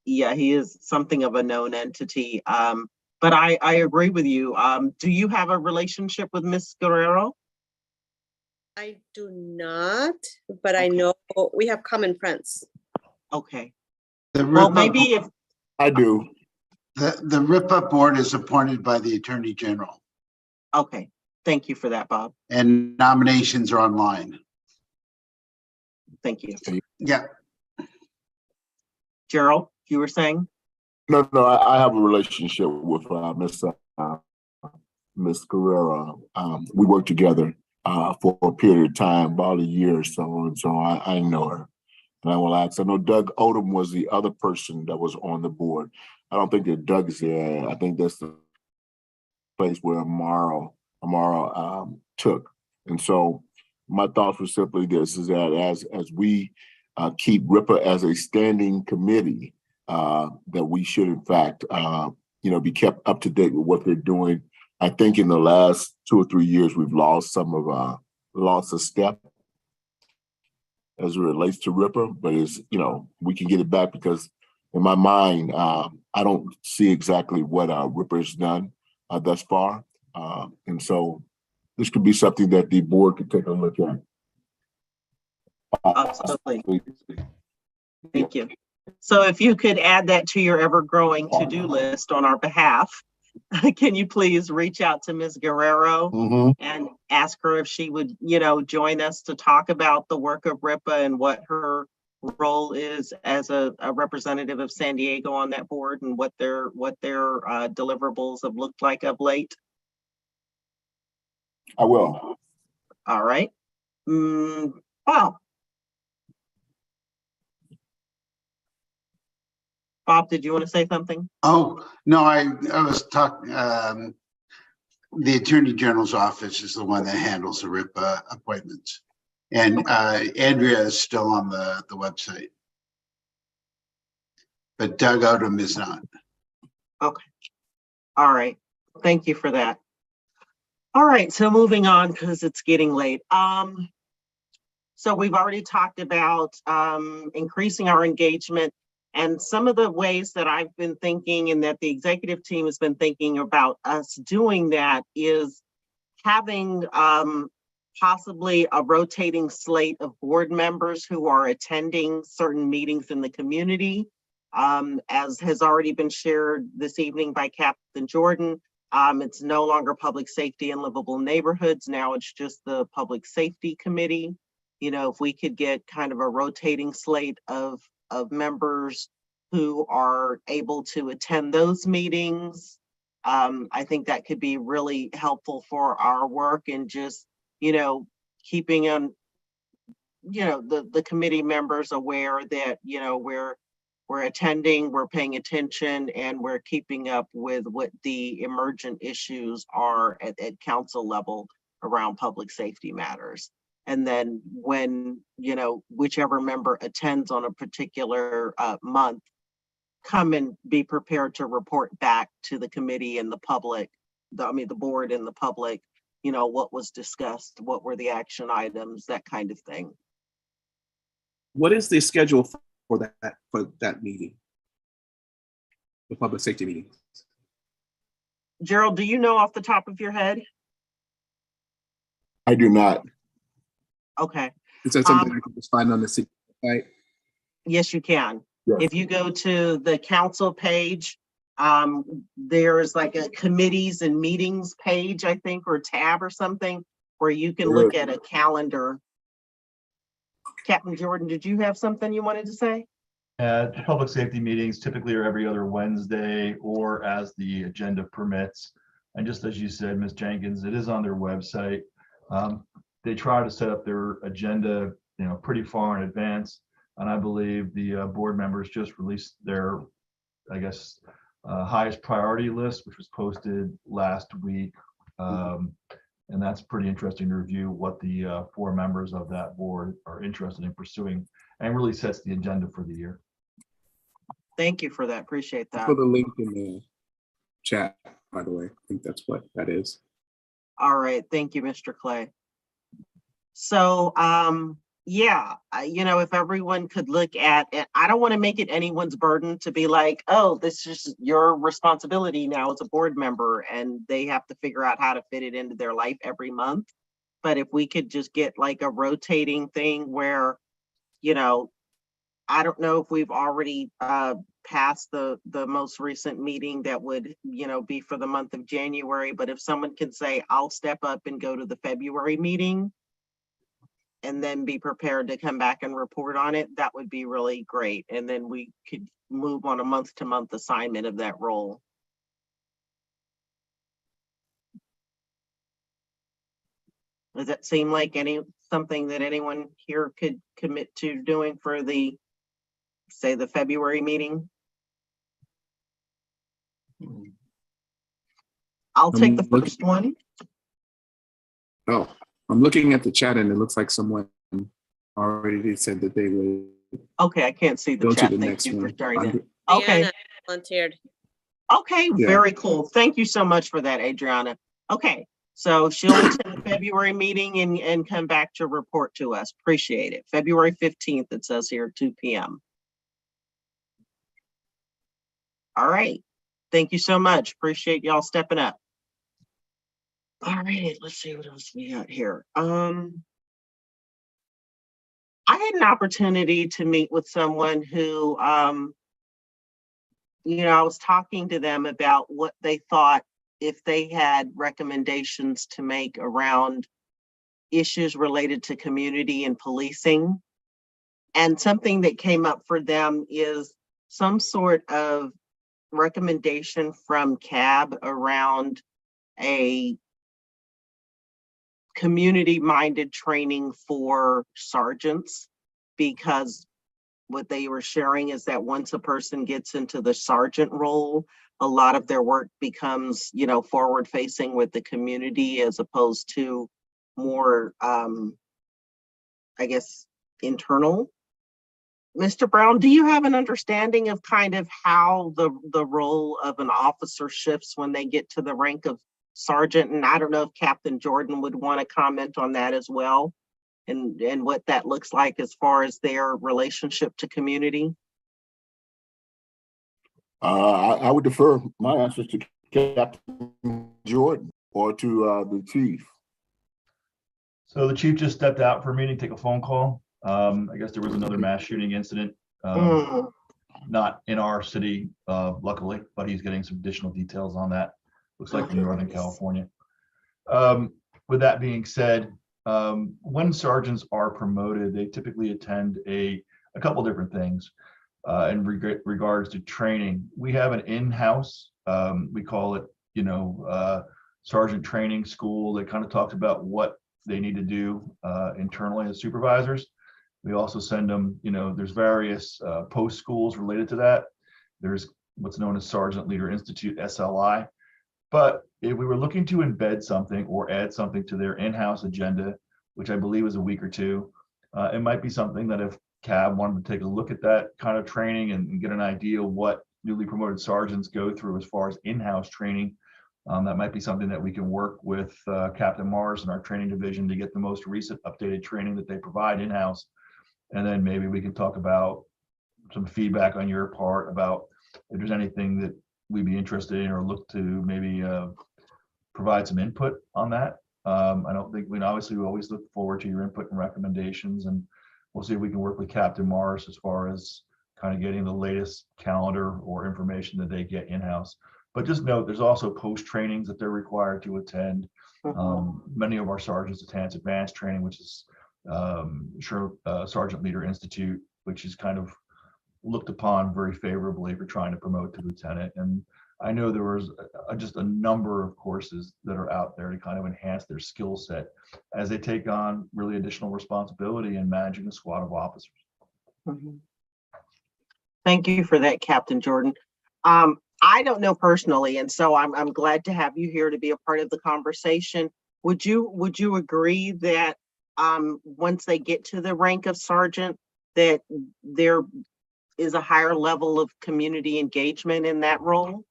yeah, he is something of a known entity. But I agree with you. Do you have a relationship with Ms. Guerrero? I do not, but I Okay. know we have common friends. Okay. The Well, RIPA maybe if, I do. The RIPA board is appointed by the Attorney General, okay. Thank you for that, Bob. and nominations are online. Thank you. Yeah, Gerald, you were saying? No, I have a relationship with Miss Guerrero. We worked together for a period of time, about a year or so, and so I know her. And I will ask. I know Doug Odom was the other person that was on the board. I don't think that Doug is there. I think that's the place where Amaro took. And so my thoughts were simply this: is that as we keep RIPA as a standing committee, that we should in fact be kept up to date with what they're doing. I think in the last 2 or 3 years we've lost a step as it relates to RIPA, but we can get it back because in my mind, I don't see exactly what Ripper's done thus far. And so this could be something that the board could take a look at. Absolutely. Thank you. So if you could add that to your ever-growing to-do list on our behalf, can you please reach out to Ms. Guerrero and ask her if she would, join us to talk about the work of RIPA and what her role is as a representative of San Diego on that board and what their deliverables have looked like of late? I will. All right. Wow. Bob, did you want to say something? Oh, no, I was talking, the Attorney General's office is the one that handles the RIPA appointments. And Andrea is still on the website. But Doug Odom is not. Okay. All right. Thank you for that. All right. So moving on, because it's getting late. So we've already talked about increasing our engagement. And some of the ways that I've been thinking and that the executive team has been thinking about us doing that is having possibly a rotating slate of board members who are attending certain meetings in the community. As has already been shared this evening by Captain Jordan, it's no longer public safety and livable neighborhoods. Now it's just the public safety committee. If we could get kind of a rotating slate of members who are able to attend those meetings, I think that could be really helpful for our work and just, keeping on, the committee members aware that, we're attending, we're paying attention, and we're keeping up with what the emergent issues are at council level around public safety matters. And then when, whichever member attends on a particular month, come and be prepared to report back to the committee and the public, the board and the public, what was discussed, what were the action items, that kind of thing. What is the schedule for that meeting? The public safety meeting? Gerald, do you know off the top of your head? I do not. Okay. Is that something I can just find on the site? Yes, you can. Yes. If you go to the council page, there's like a committees and meetings page, I think, or tab or something, where you can look at a calendar. Captain Jordan, did you have something you wanted to say? Public safety meetings typically are every other Wednesday or as the agenda permits. And just as you said, Ms. Jenkins, it is on their website. They try to set up their agenda, pretty far in advance. And I believe the board members just released their, highest priority list, which was posted last week. And that's pretty interesting to review what the 4 members of that board are interested in pursuing, and really sets the agenda for the year. Thank you for that. Appreciate that. Put the link in the chat, by the way. I think that's what that is. All right. Thank you, Mr. Clay. So, yeah, if everyone could look at it, I don't want to make it anyone's burden to be like, oh, this is your responsibility now as a board member, and they have to figure out how to fit it into their life every month. But if we could just get like a rotating thing where, I don't know if we've already passed the most recent meeting that would, be for the month of January, but if someone can say, I'll step up and go to the February meeting, and then be prepared to come back and report on it, that would be really great. And then we could move on a month-to-month assignment of that role. Does that seem like something that anyone here could commit to doing for the February meeting? I'll take the first one. Oh, I'm looking at the chat and it looks like someone already said that they would. Okay, I can't see the go chat. to the Thank next you for one. sharing that. Okay. Diana volunteered. Okay, Yeah. very cool. Thank you so much for that, Adriana. Okay, so she'll attend the February meeting and come back to report to us. Appreciate it. February 15th, it says here, 2 p.m. All right. Thank you so much. Appreciate y'all stepping up. All right, let's see what else we got here. I had an opportunity to meet with someone who, I was talking to them about what they thought if they had recommendations to make around issues related to community and policing. And something that came up for them is some sort of recommendation from CAB around a community-minded training for sergeants, because what they were sharing is that once a person gets into the sergeant role, a lot of their work becomes, forward facing with the community as opposed to more, I guess, internal. Mr. Brown, do you have an understanding of kind of how the role of an officer shifts when they get to the rank of sergeant? And I don't know if Captain Jordan would want to comment on that as well, and what that looks like as far as their relationship to community. I would defer my answers to Captain Jordan or to the chief. So the chief just stepped out for a meeting, take a phone call. I guess there was another mass shooting incident, not in our city, luckily, but he's getting some additional details on that. Looks like in Northern California. With that being said, when sergeants are promoted, they typically attend a couple different things in regards to training. We have an in-house, we call it, sergeant training school that kind of talks about what they need to do internally as supervisors. We also send them, there's various post schools related to that. There's what's known as Sergeant Leader Institute, SLI. But if we were looking to embed something or add something to their in-house agenda, which I believe is a week or two, it might be something that if CAB wanted to take a look at that kind of training and get an idea of what newly promoted sergeants go through as far as in-house training, that might be something that we can work with Captain Mars and our training division to get the most recent updated training that they provide in-house. And then maybe we can talk about some feedback on your part about if there's anything that we'd be interested in or look to maybe provide some input on that. I don't think obviously we always look forward to your input and recommendations, and we'll see if we can work with Captain Mars as far as kind of getting the latest calendar or information that they get in-house. But just note, there's also post trainings that they're required to attend. Many of our sergeants attend advanced training, which is Sergeant Leader Institute, which is kind of looked upon very favorably for trying to promote to lieutenant. And I know there was just a number of courses that are out there to kind of enhance their skill set as they take on really additional responsibility in managing a squad of officers. Thank you for that, Captain Jordan. I don't know personally, and so I'm glad to have you here to be a part of the conversation. Would you agree that once they get to the rank of sergeant, that there is a higher level of community engagement in that role?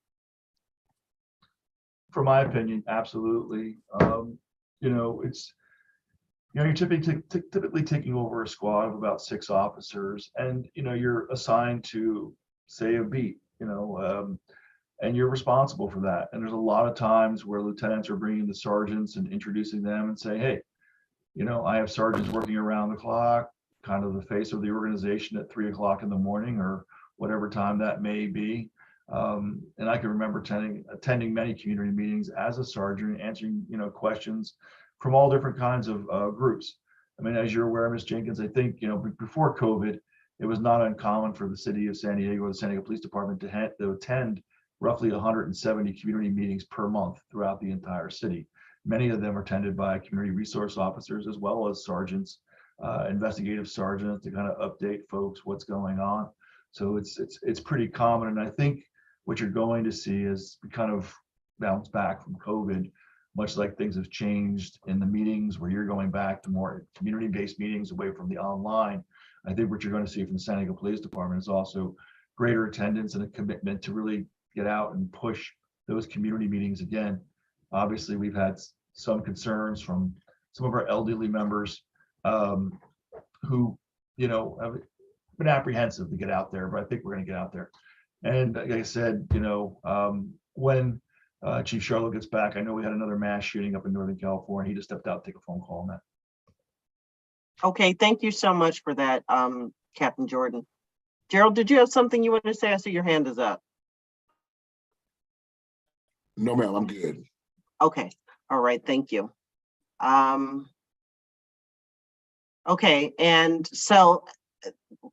For my opinion, absolutely. It's you're typically taking over a squad of about 6 officers, and you're assigned to, say, a beat, and you're responsible for that. And there's a lot of times where lieutenants are bringing the sergeants and introducing them and say, hey, I have sergeants working around the clock, kind of the face of the organization at 3 o'clock in the morning or whatever time that may be. And I can remember attending many community meetings as a sergeant, answering, questions from all different kinds of groups. I mean, as you're aware, Ms. Jenkins, I think, before COVID, it was not uncommon for the city of San Diego or the San Diego Police Department to attend roughly 170 community meetings per month throughout the entire city. Many of them are attended by community resource officers as well as sergeants, investigative sergeants, to kind of update folks what's going on. So it's pretty common. And I think what you're going to see is we kind of bounce back from COVID, much like things have changed in the meetings where you're going back to more community-based meetings away from the online. I think what you're going to see from the San Diego Police Department is also greater attendance and a commitment to really get out and push those community meetings again. Obviously, we've had some concerns from some of our elderly members who, have been apprehensive to get out there, but I think we're going to get out there. And like I said, when Chief Charlo gets back, I know we had another mass shooting up in Northern California. He just stepped out to take a phone call on that. Okay, thank you so much for that, Captain Jordan. Gerald, did you have something you want to say? I see your hand is up. No, ma'am, I'm good. Okay, all right, thank you. Okay, and so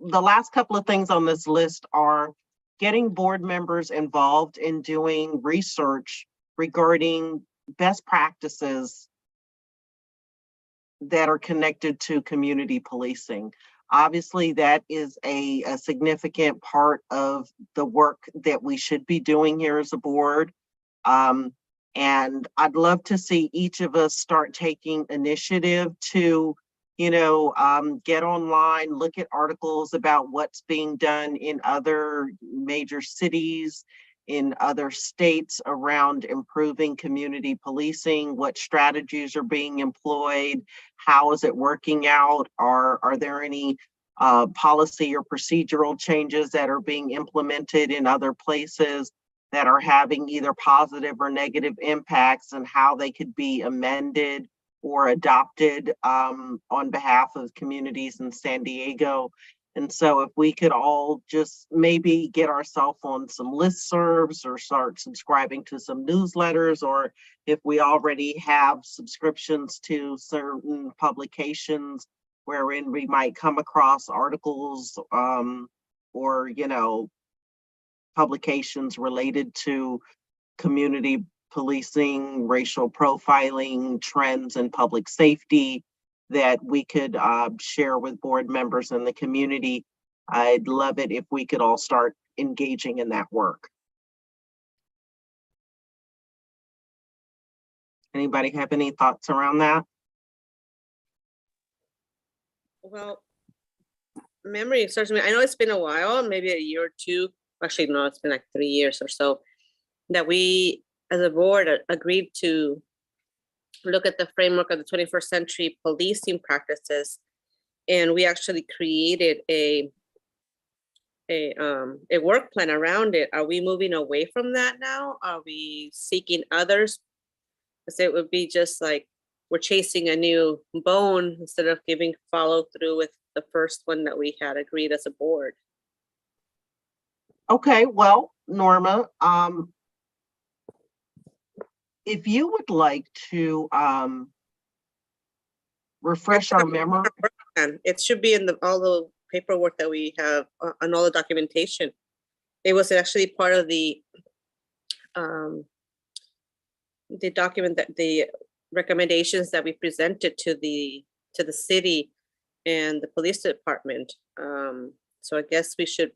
the last couple of things on this list are getting board members involved in doing research regarding best practices that are connected to community policing. Obviously, that is a significant part of the work that we should be doing here as a board. And I'd love to see each of us start taking initiative to, get online, look at articles about what's being done in other major cities, in other states around improving community policing, what strategies are being employed, how is it working out, are there any policy or procedural changes that are being implemented in other places that are having either positive or negative impacts, and how they could be amended or adopted on behalf of communities in San Diego. And so if we could all just maybe get ourselves on some listservs or start subscribing to some newsletters, or if we already have subscriptions to certain publications wherein we might come across articles or, publications related to community policing, racial profiling, trends in public safety that we could share with board members in the community. I'd love it if we could all start engaging in that work. Anybody have any thoughts around that? Well, memory serves me. I know it's been a while, maybe a year or two. Actually, no, it's been like 3 years or so that we, as a board, agreed to look at the framework of the 21st century policing practices, and we actually created a work plan around it. Are we moving away from that now? Are we seeking others? Because it would be just like we're chasing a new bone instead of giving follow through with the first one that we had agreed as a board. Okay, well, Norma, if you would like to refresh our memory. And it should be in all the paperwork that we have on all the documentation. It was actually part of the document, that the recommendations that we presented to the city and the police department. So I guess we should,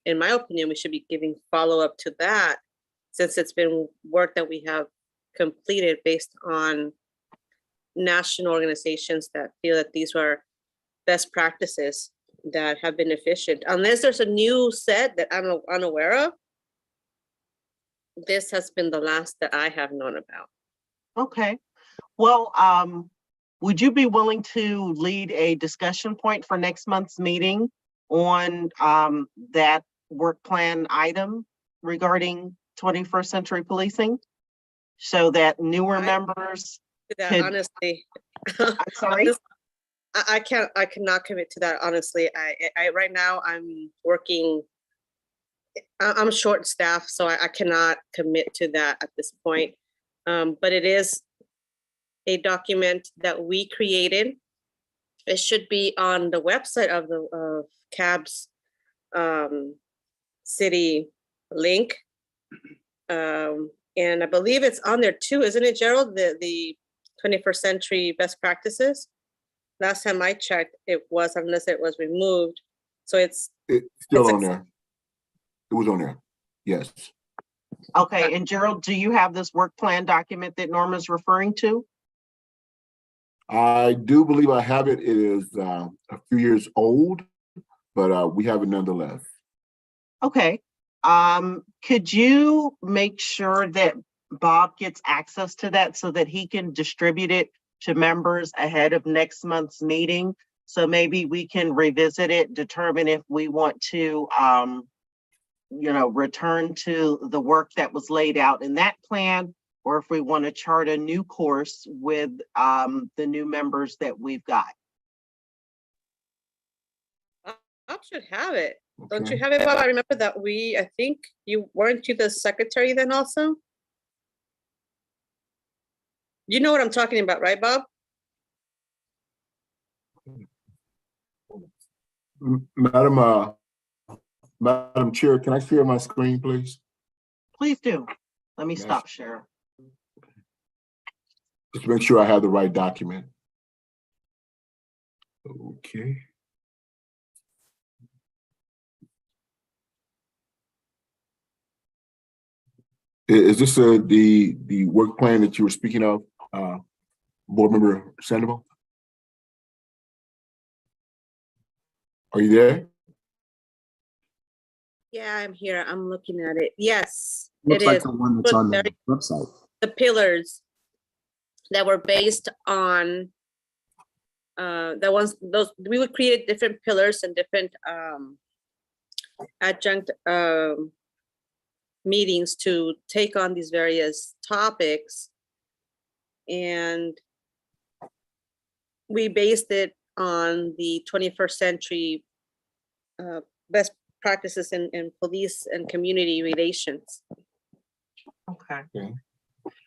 in my opinion, we should be giving follow-up to that, since it's been work that we have completed based on national organizations that feel that these are best practices that have been efficient. Unless there's a new set that I'm unaware of, this has been the last that I have known about. Okay, well, would you be willing to lead a discussion point for next month's meeting on that work plan item regarding 21st century policing, so that newer members that could, honestly, I'm sorry? I cannot commit to that, honestly. I right now I'm working, I'm short staffed, so I cannot commit to that at this point. But it is a document that we created. It should be on the website of the CAB's city link. And I believe it's on there too, isn't it, Gerald? The 21st century best practices. Last time I checked, it was, unless it was removed. So it's still on there. It was on there. Yes. Okay, and Gerald, do you have this work plan document that Norma's referring to? I do believe I have it. It is a few years old, but we have it nonetheless. Okay. Could you make sure that Bob gets access to that so that he can distribute it to members ahead of next month's meeting? So maybe we can revisit it, determine if we want to return to the work that was laid out in that plan, or if we want to chart a new course with the new members that we've got. Bob should have it. Don't you Okay. have it, Bob? I remember that I think weren't you the secretary then also? You know what I'm talking about, right, Bob? Madam Chair, can I share my screen, please? Please do. Let me Yes. stop sharing. Just to make sure I have the right document. Okay. Is this the work plan that you were speaking of, Board Member Sandoval? Are you there? Yeah, I'm here. I'm looking at it. Yes, Looks it like is. the one that's But on the very- website. The pillars that were based on we would create different pillars and different adjunct meetings to take on these various topics. And we based it on the 21st century best practices in police and community relations. Okay. Okay.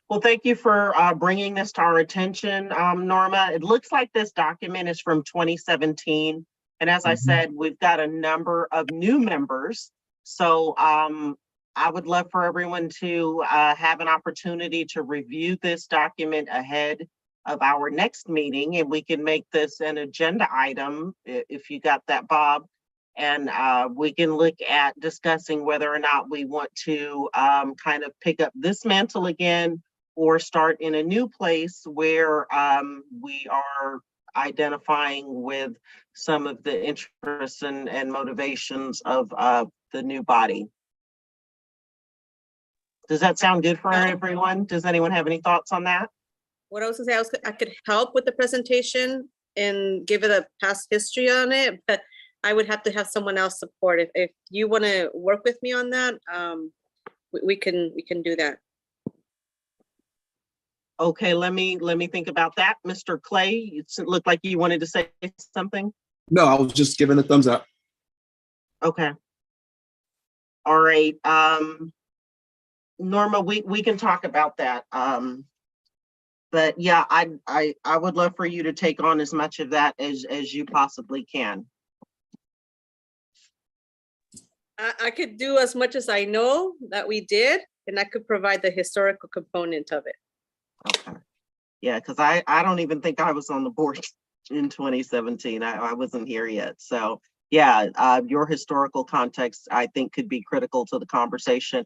Well, thank you for bringing this to our attention, Norma. It looks like this document is from 2017. And as I said, we've got a number of new members. So I would love for everyone to have an opportunity to review this document ahead of our next meeting, and we can make this an agenda item if you got that, Bob. And we can look at discussing whether or not we want to kind of pick up this mantle again or start in a new place where we are identifying with some of the interests and motivations of the new body. Does that sound good for everyone? Does anyone have any thoughts on that? What I was gonna say, I could help with the presentation and give it a past history on it, but I would have to have someone else support it. If you want to work with me on that, we can do that. Okay, let me think about that. Mr. Clay, it looked like you wanted to say something. No, I was just giving a thumbs up. Okay. All right. Norma, we can talk about that. But yeah, I would love for you to take on as much of that as you possibly can. I could do as much as I know that we did, and I could provide the historical component of it. Okay. Yeah, because I don't even think I was on the board in 2017. I wasn't here yet. So yeah, your historical context, I think, could be critical to the conversation.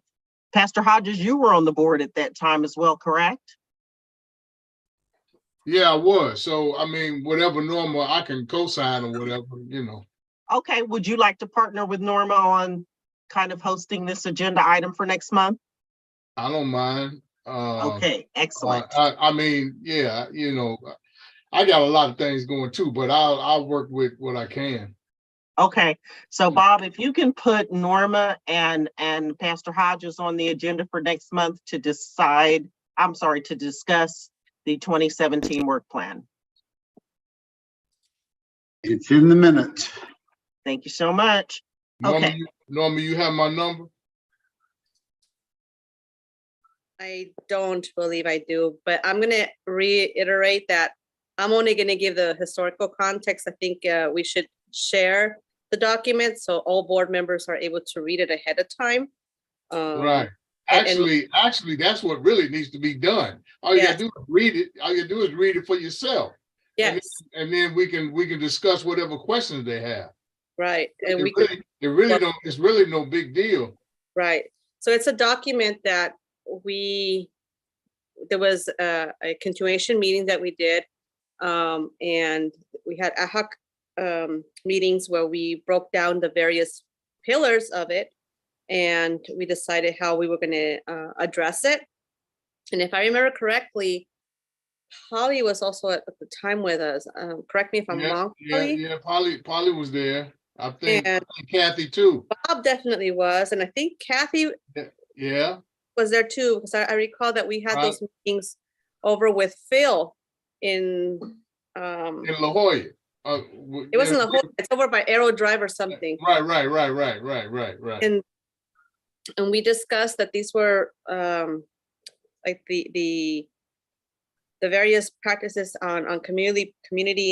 Pastor Hodges, you were on the board at that time as well, correct? Yeah, I was. So, I mean, whatever Norma, I can co-sign or whatever, you know. Okay, would you like to partner with Norma on kind of hosting this agenda item for next month? I don't mind. Okay, excellent. I mean, yeah, you know, I got a lot of things going too, but I'll work with what I can. Okay, so Bob, if you can put Norma and Pastor Hodges on the agenda for next month to discuss the 2017 work plan. It's in the minutes. Thank you so much. Norma, Okay. Norma, you have my number? I don't believe I do, but I'm gonna reiterate that I'm only gonna give the historical context. I think we should share the document so all board members are able to read it ahead of time. Right. and- Actually, that's what really needs to be done. All you gotta do is read it. All you do is read it for yourself. Yes, And then we can discuss whatever questions they have. right. And we It really don't, it's really no big deal. Right. So it's a document that there was a continuation meeting that we did. And we had ad hoc meetings where we broke down the various pillars of it. And we decided how we were gonna address it. And if I remember correctly, Polly was also at the time with us. Correct me if I'm wrong, Polly? Yeah, Polly was there. I think And Kathy too. Bob definitely was, and I think Kathy Yeah, was there too, because I recall that we had Right. those meetings over with Phil in, in La Jolla. it wasn't the whole, it's over by Arrow Drive or something. Right. And we discussed that these were like the various practices on community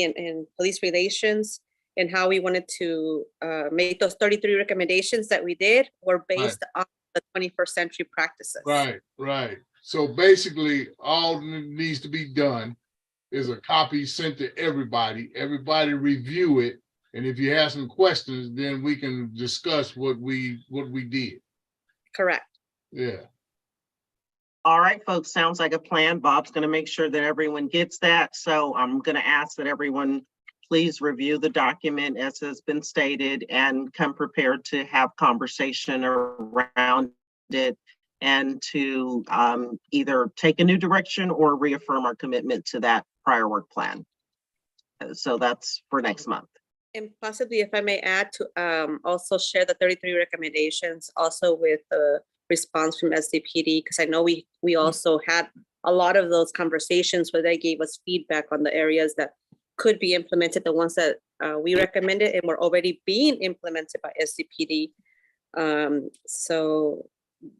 and police relations, and how we wanted to make those 33 recommendations that we did were based on the 21st century practices. Right. So basically, all that needs to be done is a copy sent to everybody. Everybody review it, and if you have some questions, then we can discuss what we did. Correct. Yeah. All right, folks, sounds like a plan. Bob's going to make sure that everyone gets that. So I'm going to ask that everyone please review the document as has been stated and come prepared to have conversation around it and to either take a new direction or reaffirm our commitment to that prior work plan. So that's for next month. And possibly, if I may add, to also share the 33 recommendations also with the response from SDPD, because I know we also had a lot of those conversations where they gave us feedback on the areas that could be implemented, the ones that we recommended and were already being implemented by SDPD. So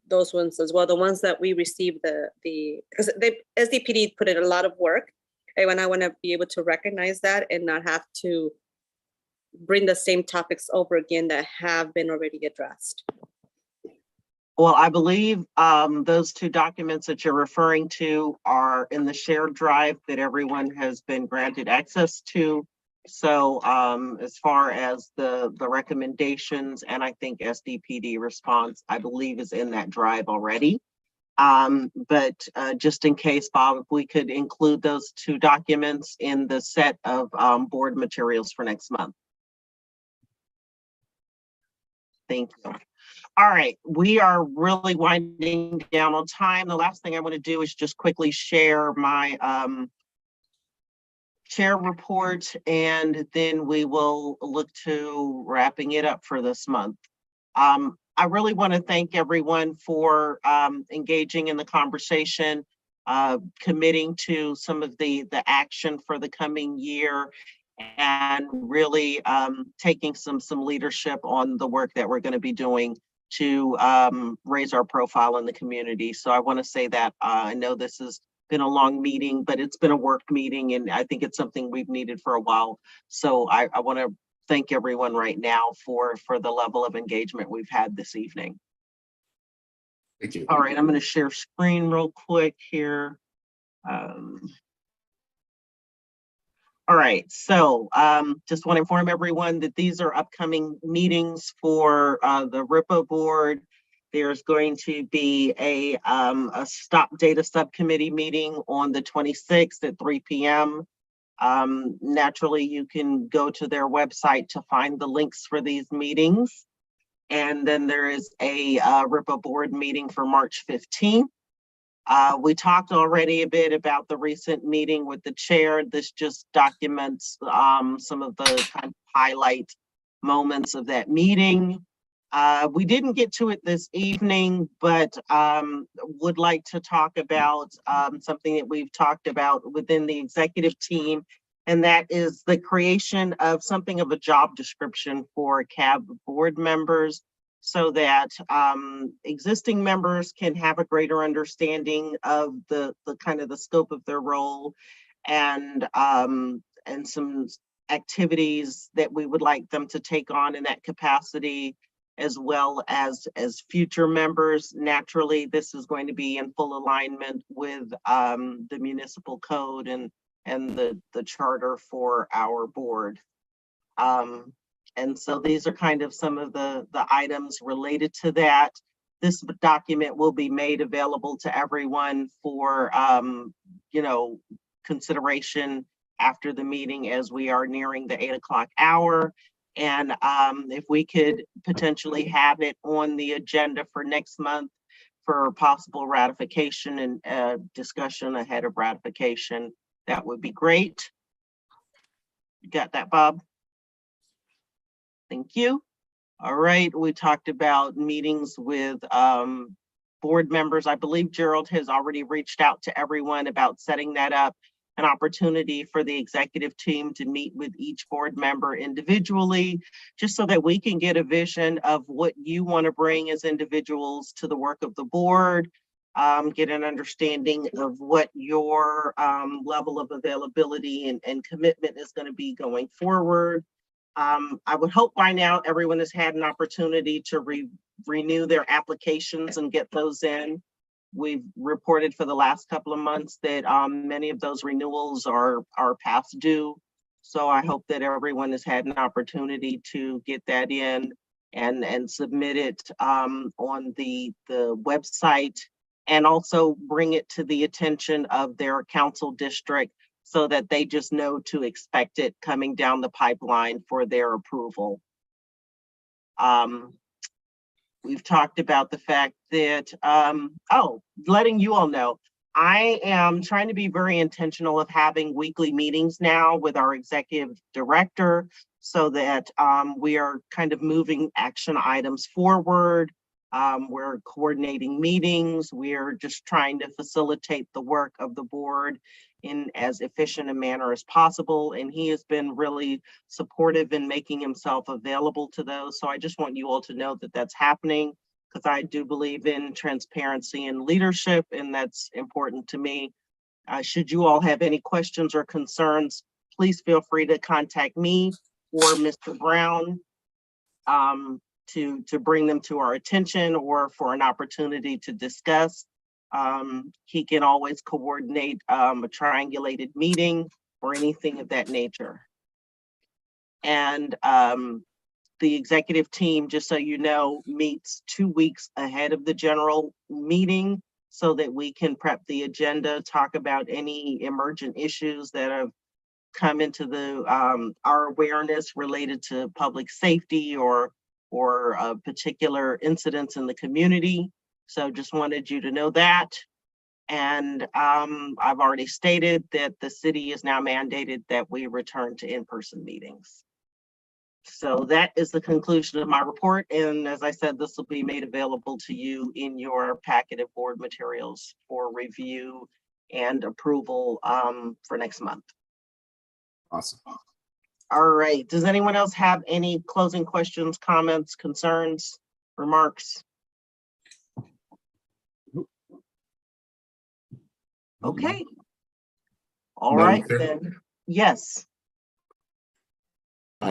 those ones as well, the ones that we received because SDPD put in a lot of work, and I want to be able to recognize that and not have to bring the same topics over again that have been already addressed. Well, I believe those two documents that you're referring to are in the shared drive that everyone has been granted access to. So as far as the recommendations, and I think SDPD response, I believe is in that drive already. But just in case, Bob, if we could include those two documents in the set of board materials for next month. Thank you. All right, we are really winding down on time. The last thing I want to do is just quickly share my chair report, and then we will look to wrapping it up for this month. I really want to thank everyone for engaging in the conversation, committing to some of the action for the coming year, and really taking some leadership on the work that we're going to be doing to raise our profile in the community. So I want to say that I know this has been a long meeting, but it's been a work meeting, and I think it's something we've needed for a while. So I want to thank everyone right now for the level of engagement we've had this evening. Thank you. All right, I'm going to share screen real quick here. All right, so just want to inform everyone that these are upcoming meetings for the RIPA board. There's going to be a stop data subcommittee meeting on the 26th at 3 p.m. Naturally, you can go to their website to find the links for these meetings. And then there is a RIPA board meeting for March 15th. We talked already a bit about the recent meeting with the chair. This just documents some of the kind of highlight moments of that meeting. We didn't get to it this evening, but would like to talk about something that we've talked about within the executive team, and that is the creation of something of a job description for CAB board members, so that existing members can have a greater understanding of the kind of the scope of their role, and some activities that we would like them to take on in that capacity, as well as future members. Naturally, this is going to be in full alignment with the municipal code and the charter for our board. And so these are kind of some of the items related to that. This document will be made available to everyone for consideration after the meeting, as we are nearing the 8 o'clock hour. And if we could potentially have it on the agenda for next month for possible ratification and discussion ahead of ratification, that would be great. You got that, Bob? Thank you. All right, we talked about meetings with board members. I believe Gerald has already reached out to everyone about setting that up, an opportunity for the executive team to meet with each board member individually, just so that we can get a vision of what you want to bring as individuals to the work of the board, get an understanding of what your level of availability and commitment is going to be going forward. I would hope by now everyone has had an opportunity to renew their applications and get those in. We've reported for the last couple of months that many of those renewals are past due. So I hope that everyone has had an opportunity to get that in and submit it on the website, and also bring it to the attention of their council district so that they just know to expect it coming down the pipeline for their approval. We've talked about the fact that, letting you all know, I am trying to be very intentional of having weekly meetings now with our executive director so that we are kind of moving action items forward. We're coordinating meetings. We're just trying to facilitate the work of the board in as efficient a manner as possible. And he has been really supportive in making himself available to those. So I just want you all to know that that's happening, because I do believe in transparency and leadership, and that's important to me. Should you all have any questions or concerns, please feel free to contact me or Mr. Brown to bring them to our attention or for an opportunity to discuss. He can always coordinate a triangulated meeting or anything of that nature. And the executive team, just so you know, meets 2 weeks ahead of the general meeting so that we can prep the agenda, talk about any emergent issues that have come into our awareness related to public safety or particular incidents in the community. So just wanted you to know that. And I've already stated that the city is now mandated that we return to in-person meetings. So that is the conclusion of my report. And as I said, this will be made available to you in your packet of board materials for review and approval for next month. Awesome. All right. Does anyone else have any closing questions, comments, concerns, remarks? Okay. All right, then. Yes.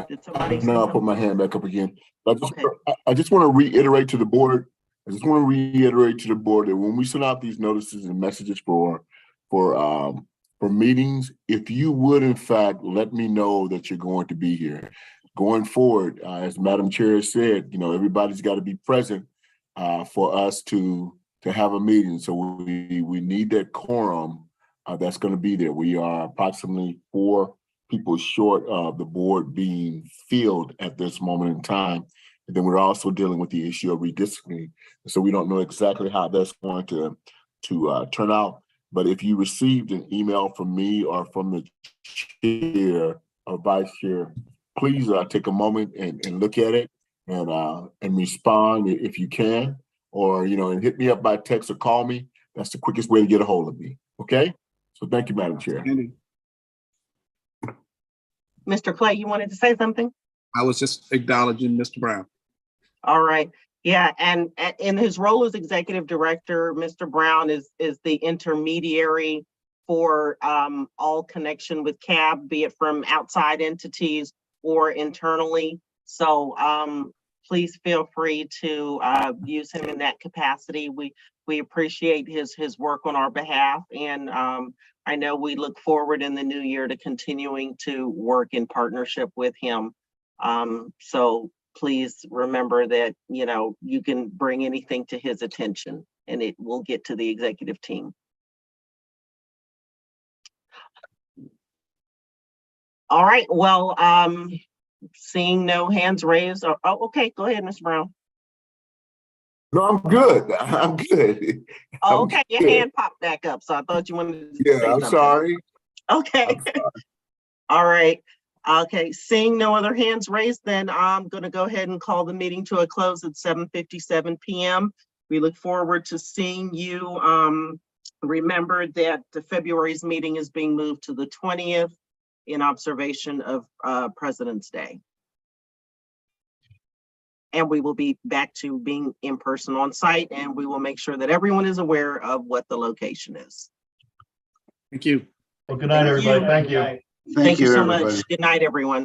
Did somebody say Now I'll something? put my hand back up again. I just want to reiterate to the board. That when we send out these notices and messages for meetings, if you would in fact let me know that you're going to be here. Going forward, as Madam Chair said, everybody's got to be present for us to have a meeting. So we need that quorum that's going to be there. We are approximately 4 people short of the board being filled at this moment in time. And then we're also dealing with the issue of redistricting. So we don't know exactly how that's going to turn out. But if you received an email from me or from the chair or vice chair, please take a moment and look at it and respond if you can, or and hit me up by text or call me. That's the quickest way to get a hold of me. Okay. So thank you, Madam Chair. Mr. Clay, you wanted to say something? I was just acknowledging Mr. Brown. All right. Yeah, and in his role as executive director, Mr. Brown is the intermediary for all connection with CAB, be it from outside entities or internally. So please feel free to use him in that capacity. We appreciate his work on our behalf, and I know we look forward in the new year to continuing to work in partnership with him. So please remember that, you can bring anything to his attention and it will get to the executive team. All right, well, seeing no hands raised. Oh, okay, go ahead, Mr. Brown. No, I'm good. I'm good. Oh, okay, your hand popped back up, so I thought you wanted to say I'm something. sorry. Okay. All right. Okay, seeing no other hands raised, then I'm gonna go ahead and call the meeting to a close at 7:57 PM. We look forward to seeing you. Remember that the February's meeting is being moved to the 20th in observation of President's Day. And we will be back to being in person on site, and we will make sure that everyone is aware of what the location is. Thank you. Well, good night, everybody. Thank you. Thank you so everybody. much. Good night, everyone.